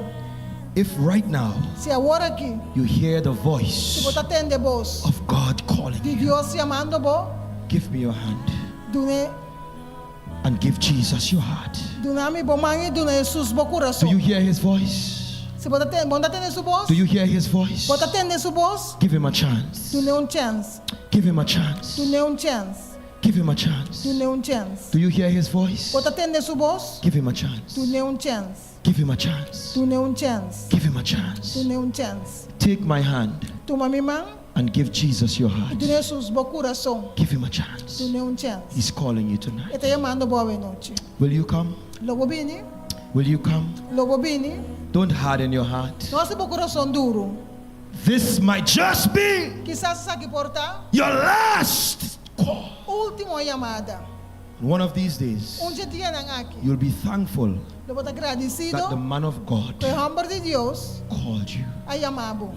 If right now Se agora aqui, you hear the se voice você atende a voz of God calling de you, Deus chamando você, give me your hand donar and give Jesus your heart. me a mão e donar Jesus o coração. Do you hear his voice? Se você atende sua voz, Do you hear his voice? você atende sua voz, Give him a chance. donar chance. Give him a chance. Donar chance. Give him a chance. Donar chance. Do you hear his voice? Você atende sua voz, Give him a chance. donar chance. Give him a chance. Donar chance. Give him a chance. Donar chance. Take my hand Toma minha mão and give Jesus your e heart. donar Jesus o coração. Give him a chance. Donar chance. He's calling you tonight. Ele está chamando boa noite. Will you come? Logo bini, Will you come? logo bini. Don't harden your heart. Nosso coração duro. This might just be Quizás sabe portar. your last call. Última chamada. One of these days, Dia dia nang aqui. you'll be thankful Eu vou estar agradecido that the man of God que o amor de Deus called you. a chamado.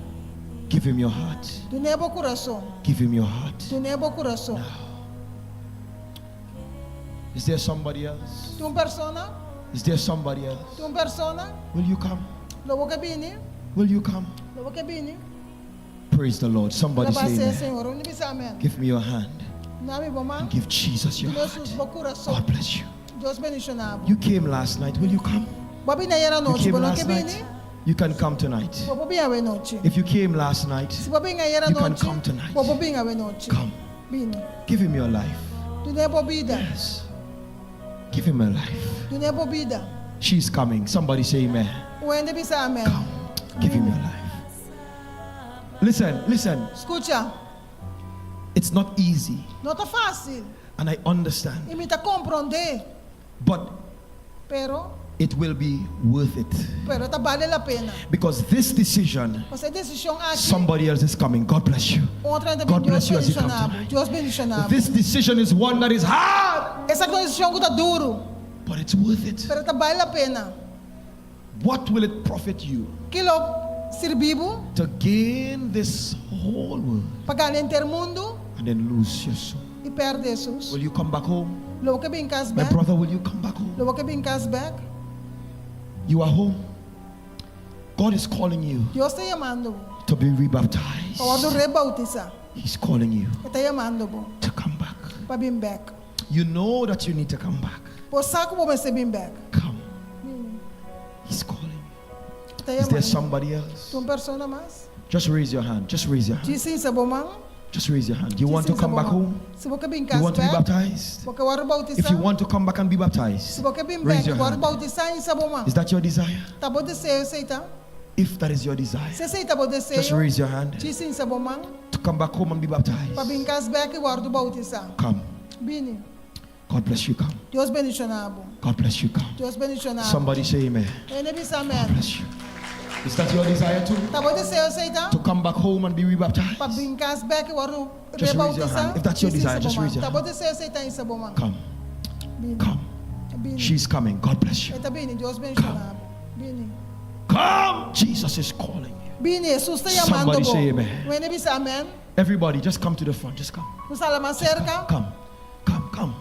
Give him your heart. Do nebo coração. Give him your heart. Do nebo coração. Is there somebody else? Tu persona, Is there somebody else? tu persona. Will you come? Logo que bini, Will you come? logo que bini. Praise the Lord. Somebody say Trabalhar, amen. Senhor. Onde bisa amen. Give me your hand Nami bom and give Jesus your heart. Jesus bo coração. God bless you. Deus bendicionado. You came last night. Will you come? Babi na era You noite, came bono last que bini. night. You can come tonight. Bobo bem a noite. If you came last night, Se babi na era you can noite, come tonight. bobo bem a noite. Come. Bini. Give him your life. Do nebo vida. Yes. Give him a life. Do nebo vida. She's coming. Somebody say amen. Onde bisa amen. Come. Give him your life. Listen. Escucha. It's not easy. Não tá fácil. And I understand. E me tá compreender. But Pero it will be worth it. tá vale a pena. Because this decision, Você decisão aqui. somebody else is coming. God bless you. Outra também God Deus bless you as you come bendicionado. tonight. Deus bendicionado. This decision is one that is hard, Essa decisão que tá duro. but it's worth it. Pero tá vale a pena. What will it profit you Kilo servibo to gain this whole world para ganhar o mundo and then lose your soul? e perde Jesus. Will you come back home? Logo que bem cas My back. brother, will you come back home? Logo que bem cas back. You are home. God is calling you Deus está chamando. to be rebaptized. Para o rebautizar. He's calling you Está chamando to come back. para vir back. You know that you need to come back. Por saco vou ser vir back. Come. He's calling you. Está Is there chamando. somebody else? Tu persona mais? Just raise your hand. Just raise your hand. Disse sa bomang. Just raise your hand. You want to come back home? Se você bem You cas want to be back. baptized? Porque o rebautizar. If you want to come back and be Se baptized, você bem raise back, your o hand. rebautizar em sa bomang. Is that your desire? Tá bom desejo, aceita? If that is your desire, Se aceita bom just desejo. raise your hand Disse em sa bomang. to come back home and be Para baptized. vir cas back e o rebautizar. Come. Bini. God bless you. Come. Deus bendicionado. God bless you. Come. Deus bendicionado. Somebody say amen. Ele bisa God amen. bless you. Is that your desire too? Tá bom desejo, aceita? To come back home and be rebaptized? Para vir cas back e o Just raise your hand. rebautizar. If that's your Disse em sa desire, just bomang. raise your Tá bom hand. desejo, aceita em sa bomang. Come. Bini. Come. Bini. She's coming. God bless you. Eta bini, Deus bendicionado. Bini. Come. Jesus is calling you. Bini, Jesus está chamando Somebody bo. say amen. Ele bisa amen. Everybody, just come to the front. Just come. Nos sala mais cerca. Come. Come. Come.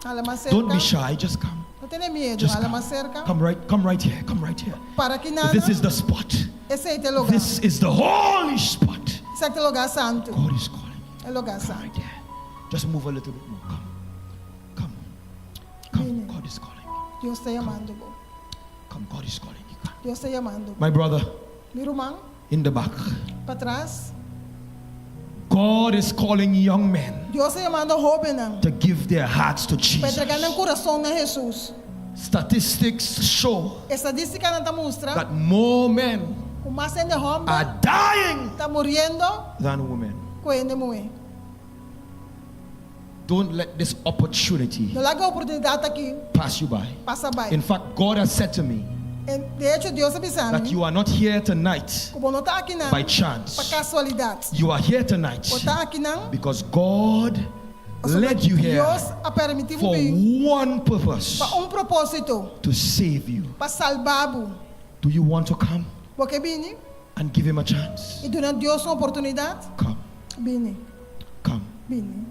Sala mais cerca. Don't be shy. Just come. Não tenha medo. Just Sala come. mais cerca. Come right here. Come right here. Para que nada. This is the spot. Esse é o lugar. This is the holy spot. Esse é o lugar santo. God is calling you. É lugar Come santo. right there. Just move a little bit more. Come. Come. Come. God is calling you. Deus está chamando bo. Come. God is calling you. Come. Deus está chamando. My brother, Meu irmão, in the back. para trás. God is calling young men Deus está chamando jovens to give their hearts to para Jesus. entregar no coração a Jesus. Statistics show Estadística não está mostrando. that more men O mais de homem are dying está morrendo than women. com ele mulher. Don't let this opportunity Não larga a oportunidade aqui, pass you by. passa by. In fact, God has said to me De hecho, Deus avisa that you are not here tonight como não está aqui não, by para chance. casualidade. You are here tonight Ou está aqui não, because God led you here Deus a permitiu for vir one purpose, para propósito, to save you. para salvar-o. Do you want to come Porque vini, and give him a chance? e durante Deus uma oportunidade, Come, vini, come, vini,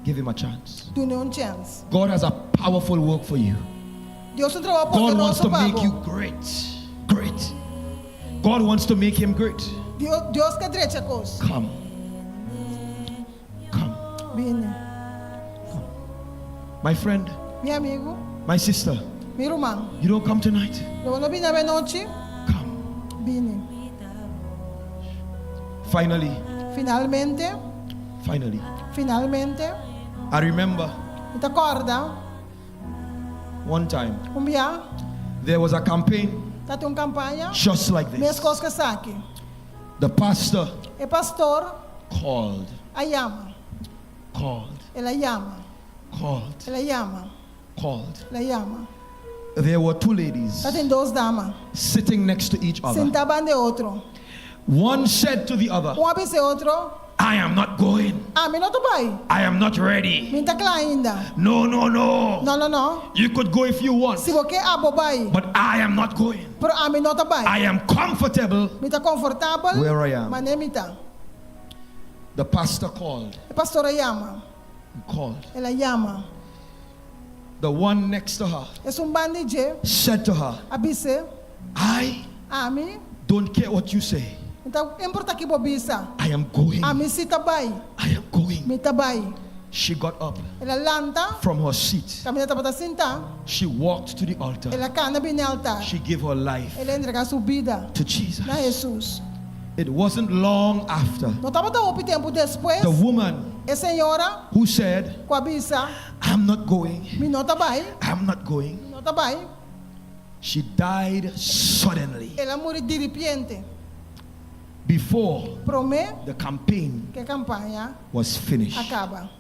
give him a chance. dune chance. God has a powerful work for you. Deus não trabalha God wants poderoso to para make you great, great. God wants to make him great. Deus quer direito a coisa. Come, come. Vini, My friend, meu amigo, my sister, meu irmão, you don't come tonight? eu não vim na noite, Come. vini. Finally, Finalmente, finally, I remember te acorda, one time dia, there was a campaign tá uma campanha, just like minhas this. coisas que saque. The pastor E pastor, called, a llama, ela llama, called. ela llama. There were two ladies Tá tem duas damas, sitting next to each other. sentaban de outro. One said to the other, Disse outro, I am not going. me não tô bem, I am not ready. me tá lá ainda. No. Não. You could go if you want, Se você bem, but I am not going. pero me não tá bem. I am comfortable Me tá confortável, where I am. mas nem me tá. The pastor called, A pastora llama, ela llama. The one next to her É bandije, said to her, abise, I me don't care what you say. então importa que bobisa. I am going. Me se tá bem, I am going. me tá bem. She got up Ela lanta, from her seat. caminha para sentar, She walked to the altar. ela cana bem altar. She gave her life Ela entrega sua vida to Jesus. na Jesus. It wasn't long after Não estava tão tempo depois, the woman a senhora who said, com a bisa, I'm not going. me não tá bem, I'm not going. não tá bem. She died suddenly Ela morre de repente. before Promete the campaign que a campanha was finished. acaba.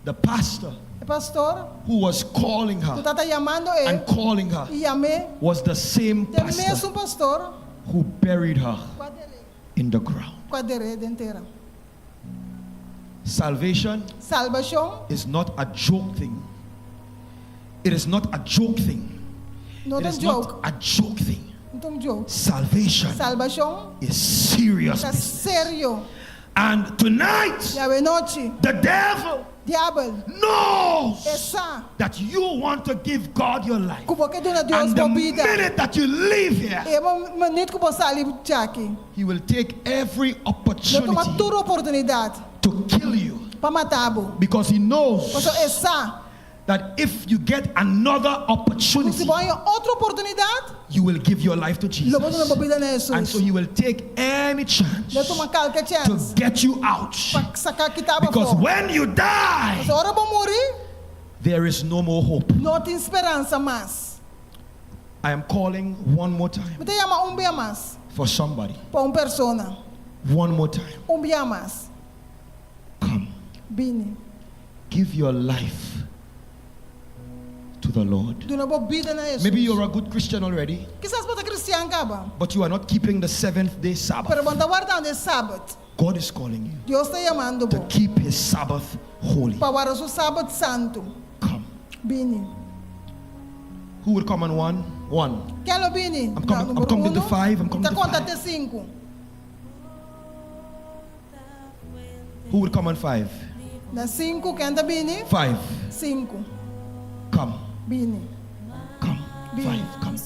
The pastor O pastor, who was calling tu her tá chamando ele, and calling her e amei, was the same tem pastor mesmo pastor, who buried her in the ground. com a direita inteira. Salvation Salvação is not a joke thing. It is not a joke thing. não It é is joke, not a joke thing. não é joke. Salvation Salvação is serious está business. sério. And tonight, E a noite, the devil diabo, knows essa, that you want to give God your life. como que dona Deus And the bobida. minute that you leave here, E uma minute que você ali aqui, he will take every não toma opportunity toda oportunidade to kill you para matar-o. because he knows Porque essa, that if you get another se opportunity, vai outra oportunidade, you will give your life to Jesus. logo dona bobida na Jesus. And so he will take any chance Não toma qualquer to chance get you out. para sacar que estava Because fora. when you die, Se a hora para morrer, there is no more hope. não tem esperança mais. I am calling one more time Me tem chama dia mais for somebody. para uma pessoa. One more time. Dia mais. Come. Bine. Give your life to the Lord. Dona bobida na Jesus. Maybe you're a good Christian already, Quizás para cristiano acaba. but you are not keeping the seventh day Sabbath. Pero quando guardando o sábado, God is calling you Deus está chamando to keep his Sabbath holy. para guardar o sábado santo. Come. Bine. Who will come on one? One. Quero bine. I'm coming to 5. I'm coming Tá to conta 5. até 5. Who will come on 5? Na 5, quem anda bine? 5. 5. Come. Bine. Come. 5. Come.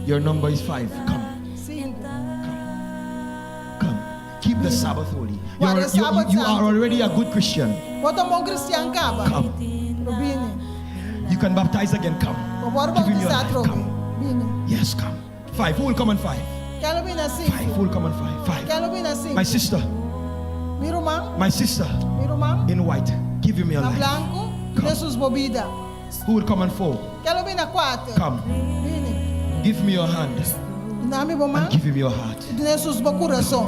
Your number is 5. Come. 5. Come. Keep the Sabbath holy. Guarda o sábado You are santo. already a good Christian. Bota um bom cristiano acaba. Come. Pero bine. You can baptize again. Come. Bora Give him your bautizar life. troco. Come. Bine. Yes, come. 5. Who will come on 5? Quero bine na 5. 5. Who will come on 5? 5. Quero bine na 5. My sister. Meu irmão, My sister meu irmão, in white. Give him your na life. branco, Jesus bobida. Who will come on 4? Quero bine na 4. Come. Bine. Give me your hand Nami bom man. and give him your heart. Jesus bo coração.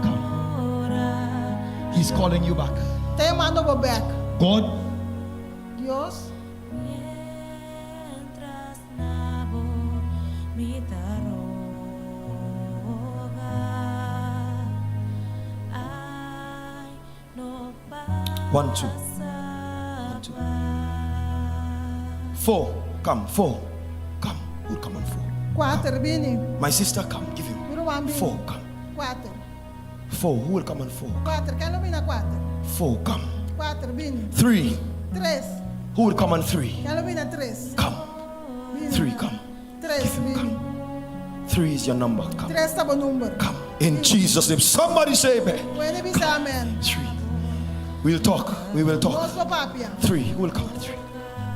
Come. He's calling you back. Te llamando por back. God, Dios, Mientras nabo mi taroga, ay, no 1, 2. 1, 2. 4. Come, 4. Come. Who'll come on 4? 4, bini. My sister, come. Give him. Pero 1, bini. 4. Come. 4. 4. Who will come on 4? 4, quem lumina 4? 4. Come. 4, bini. 3. 3, Who will come on 3? quem lumina 3? Come. Bini. 3. Come. 3, bini. 3 is your number. Come. 3 está bom número. Come. In Jesus' name. Somebody say amen. Pwede bisa amen. 3. We'll talk. We will talk. 2 pa papia. 3. Who will come on 3?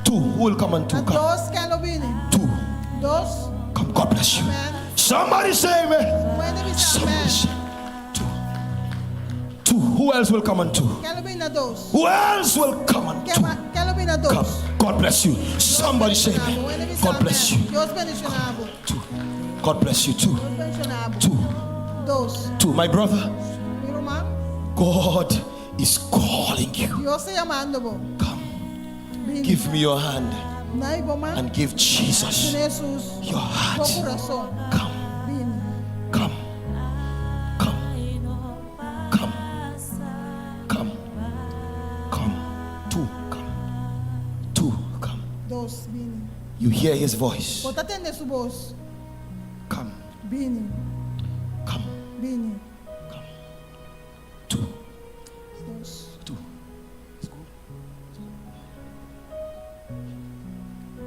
2. Who will come on 2? A Come. 2, quem lumina? 2. 2, Come. God bless you. amen. Somebody say amen. Pwede bisa Somebody amen. say 2. 2. Who else will come on 2? Quem lumina 2? Who else will come on 2? Quem lumina 2? Come. God bless you. Somebody say amen. God bless you. Deus bendicionado. 2. God bless you. 2. Deus bendicionado. 2. 2. 2. My brother, Mi irmão, God is calling you. Deus te llamando, bo. Come. Bini. Give me your hand Nai, bo, man. and give Jesus Jesus. your Bo heart. coração. Come. Bini. Come. Come. Come. Come. Come. 2. Come. 2. Come. 2, bini. You hear his voice. Bota atender sua voz. Come. Bini. Come. Bini. 2. 2. 2. It's good.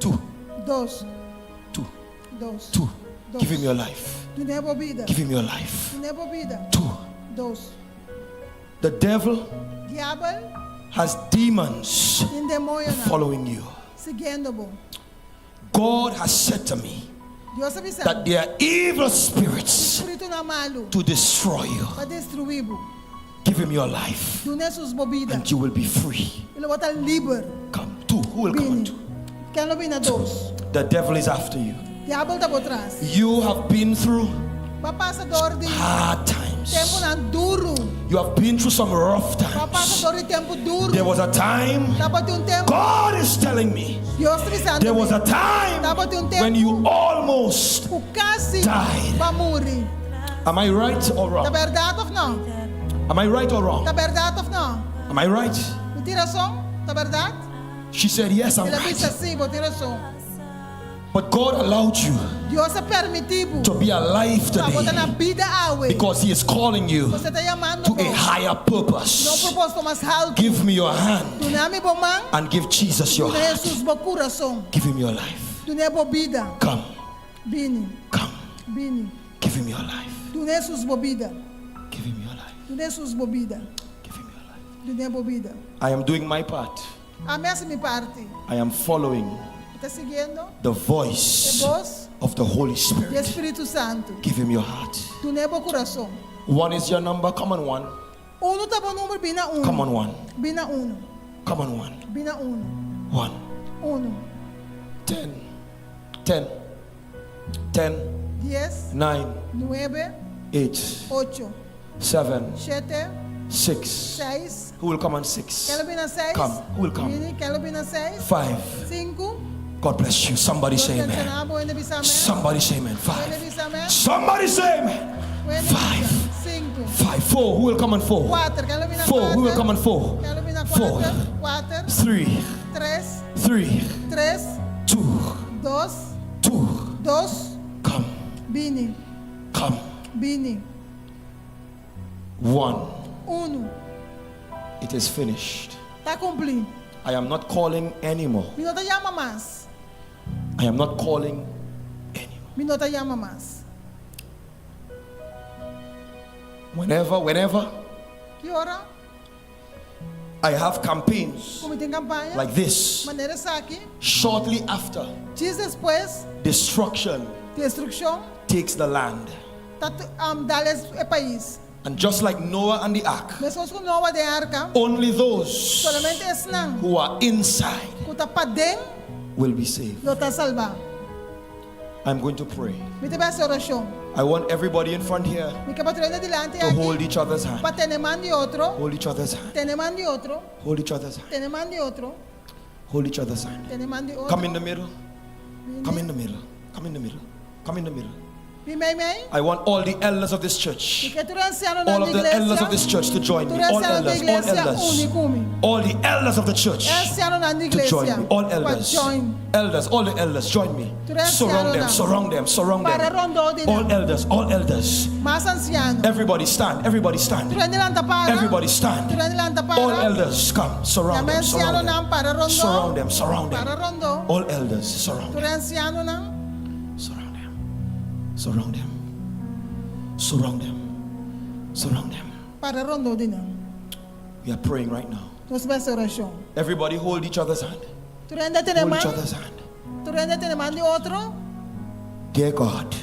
2. 2. 2. 2. 2. Give him your life. Tu não é bobida. Give him your life. Tu não é bobida. 2. 2. The devil Diabo has demons tem demônio na. following you. Seguindo, bo. God has said to me Deus avisa. that there are evil spirits Espírito na malo. to destroy you. Para destruir, bo. Give him your life Tu não é suas bobidas. and you will be free. Ele vai estar livre. Come. 2. Who will come on Bini. 2? Quem não vem 2? The devil is after you. Diabo está por trás. You have been through Vai passar dor de hard tempo times. na duro. You have been through some rough Vai times. passar dor de tempo duro. There was a time, Tá para ter tempo. God is telling me, Deus está avisando. there was a time Tá para ter tempo. when you almost, O quase died. vai morrer. am I right or Tá wrong? verdade ou não? Am I right or wrong? Tá verdade ou não? Am I right? Mentira som? Tá verdade? She said, yes, I'm Ele disse right. assim, vou tirar som. But God allowed you Deus é permitivo. to be alive Para botar na today vida água. because He is calling you Você está chamando to por a higher não purpose. propósito mais alto. Give me your hand Tu não é meu bom man. and give Jesus Tu your não é heart. Jesus bom coração. Give Him your life. Tu não é bobida. Come, Bini. come. Bini. Give Him your life. Tu não é Jesus bobida. Give Him your life. Tu não é Jesus bobida. Give Him your life. Tu não é bobida. I am doing my part. A minha parte. I am following Está seguindo? the É voice voz of the Holy do Spirit. Espírito Santo. Give Him your heart. Tu não é bom coração. 1 is your number. Come on, 1. Uno tá bom número, bina uno. Come on, 1. Bina uno. Come on, 1. Bina uno. 1. Uno. 10. 10. 10. 10, 9. 9, 8. 8, 7. 7, 6. 6. Who will come on 6? Quero bina 6. Come. Who will come? Bini, quero bina 6. 5. 5. God bless you. Somebody say amen. Somebody. Somebody say amen. 5. Amen. Somebody say amen. 5. 5. 5. 4. Who will come on 4? 4. Quero bina 4. Who will come 4. on 4? Quero bina 4. 4. 3. 3. 3. 3. 2. 2. 2. 2. Come. Bini. Come. Bini. 1. 1. It is finished. Tá cumprido. I am not calling anymore. Mi não te llama mais. I am not calling anymore. Mi não te llama mais. Whenever Que hora? I have campaigns Como tem campanha? like this, Maneira essa aqui. shortly after, Dias depois, destruction destruição. takes the land. Tá dales é país. And just like Noah and the ark, Mesmo com nova de arca. only those Solamente esse não. who are inside Que tá para dentro, will be saved. não tá salvar. I'm going to pray. Me te vai essa oração. I want everybody in front here Mi que patrona delante to hold aquí. each other's hand. Pa tener man de otro. Hold each other's hand. Tener man de otro. Hold each other's hand. Tener man de otro. Hold each other's hand. Tener man de otro. Come in the middle. Come in the middle. Come in the middle. Come in the middle. Mi mei. I want all the elders of this Mi church, que tu anciano na all of the iglesia. elders of this church to join Tu me. All anciano da elders, all iglesia elders. unicumi. All the elders of the church Anciano na to join iglesia. me. All Pa elders. join. Elders, all the elders, join me. Tu anciano Surround them, na. surround them, surround Para them. rondo din. All elders, all elders. Mas anciano. Everybody stand, everybody stand. Tu nilanta para. Everybody stand. Tu nilanta para. All elders, come, surround them, surround nam para them. rondo. Surround them, surround Para them. rondo. All elders, surround Tu them. anciano nam. Surround them. Surround them. Surround them. Surround them. Para rondo din. We are praying right now. Nos besa oración. Everybody hold each other's hand. Tu renda tener Hold man. each other's hand. Tu renda tener man de otro. Dear God,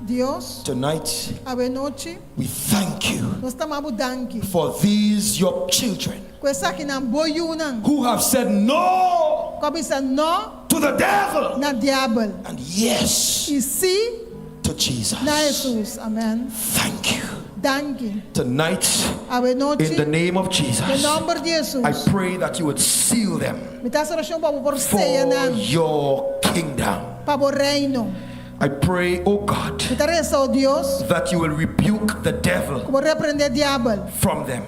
Dios. tonight Ave noche. we thank you Nos estamos danki. for these your children Questa que nam boyunang. who have said no Kabisa no to the devil na diablo. and yes E si to Jesus. na Jesus. Amen. Thank you. Danki. Tonight, Ave noche. in the name of No Jesus, nombre de Jesus. I pray that you would seal them Mi taas oración para por for ceia nam. your kingdom. Para o reino. I pray, oh God, Mi taas reza o Dios. that you will rebuke the devil Como repreender diablo. from them.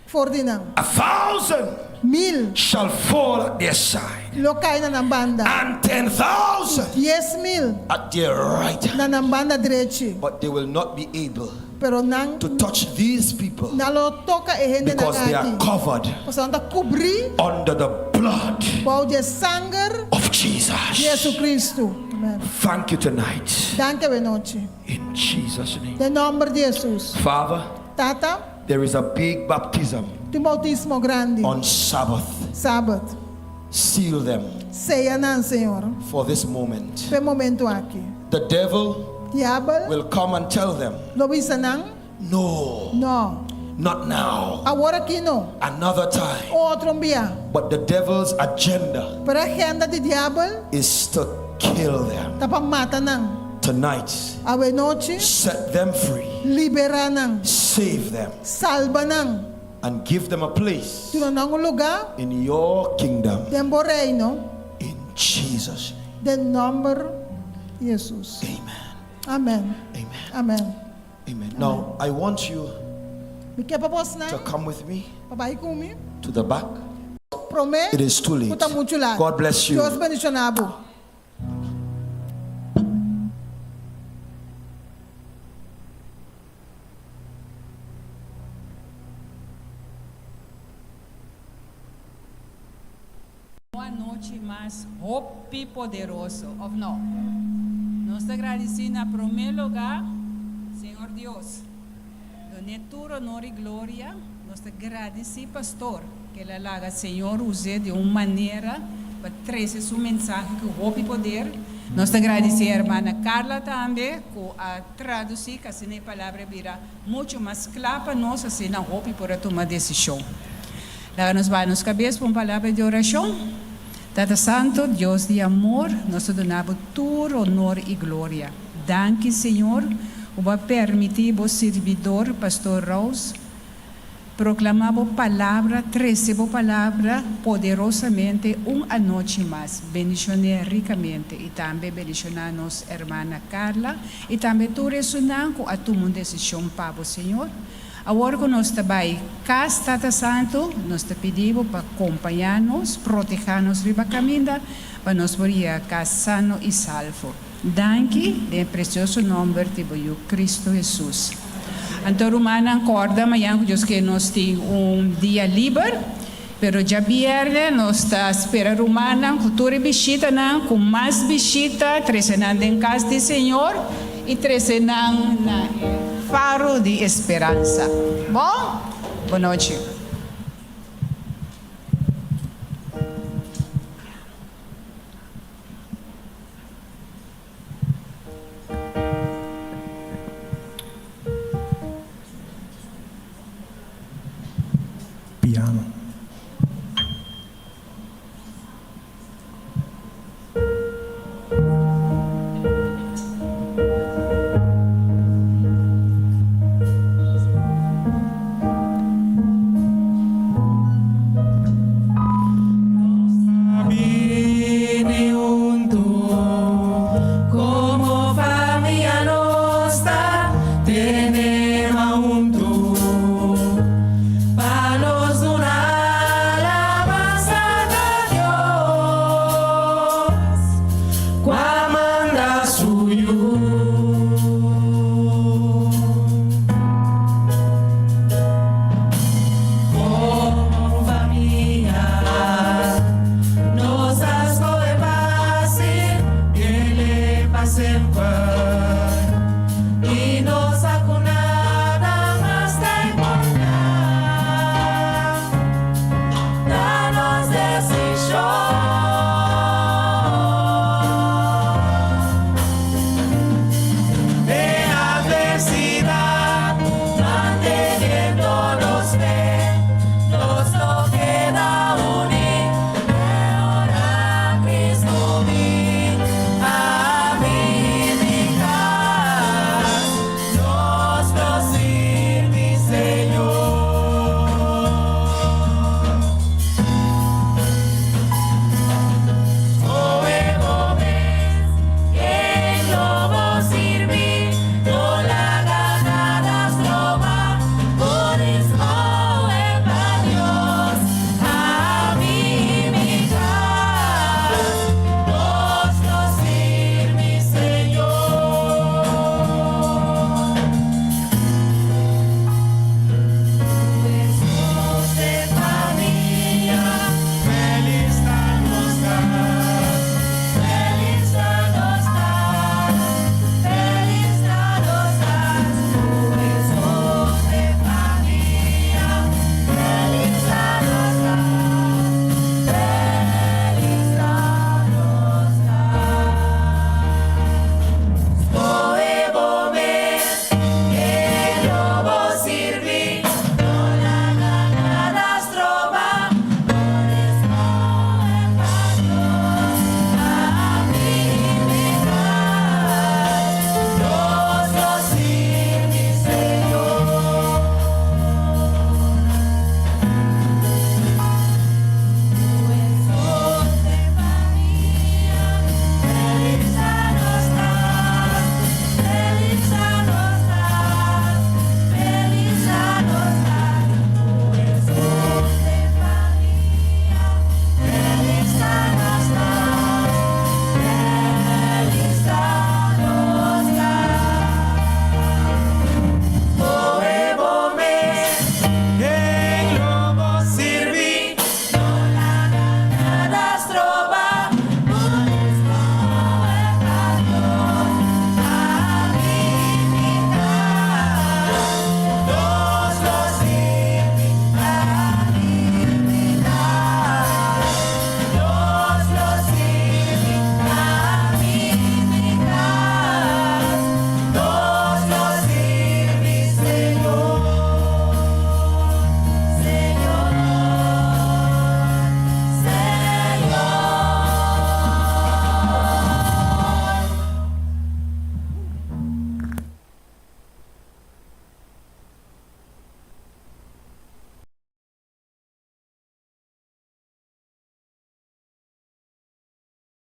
Fordinang. 1,000 1000. shall fall at their side, Lo cae na nam banda. and 10,000 10,000 at their right hand, na nam banda direita. but they will not be able Pero nang to touch these people na lo toca e gente na because they are gati. covered Porque anda cobrir under the blood pau de sangue of de Jesus. Jesus Cristo. Amen. Thank you tonight Danke we noche. in Jesus' name. De nombre de Jesus. Father, Tata, there is a big baptism tu bautismo grande. on Sabbath. Sábado. Seal them Ceia nan, Senhor. for this moment. Pe momento aqui. The devil Diabo, will come and tell them, lo bisa nan? no, No. not now, Agora aqui não. another time. Outro dia. But the devil's agenda Para a agenda de diabo, is to kill them. tá para matar nan. Tonight, Ave noite, set them free, liberar nan. save them, Salva nan. and give them a place Tu não lugar, in your kingdom. dem bo reino, In Jesus' name. de nombre de Jesus. Amen. Amen. Amen. Amen. Amen. Now, I want you Me quer para você, to come with me Papai comigo. to the back. Prometo. It is too late. Puta muito lá. God bless you. Deus bendicionado. Boa noite, mas hope poderoso, ou não? Nós te agradecemos, em primeiro lugar, Senhor Deus, do tudo honor e glória, nós te agradecemos, pastor, que ele laga, Senhor, use de uma maneira para trazer sua mensagem com hope e poder. Nós te agradecemos, irmã Carla, também, com a traduzir, que assim a palavra vira muito mais clara para nós, assim, na hope para tomar decisão. Lá nos vai nos cabeças com uma palavra de oração. Tata Santo, Deus de amor, nós te donamos todo honor e glória. Danke, Senhor, por permitir o servidor, pastor Rouse, proclamar a palavra, trazer a palavra poderosamente uma noite mais. Bendicionar ricamente e também bendicionar nossa irmã Carla e também tu ressonar com a tua decisão para o Senhor. Agora que nós também, casa Tata Santo, nós te pedimos para acompanhar-nos, proteger-nos riba caminho, para nós poder casa sano e salvo. Danke, em precioso nome de Cristo Jesus. Então, humana, acorda, amanhã, que nós temos dia livre, pero já viernes, nós estamos esperando humana, cultura e visita, com mais visita, trezenando em casa do Senhor e trezenando na Faro de esperança. Bom? Boa noite.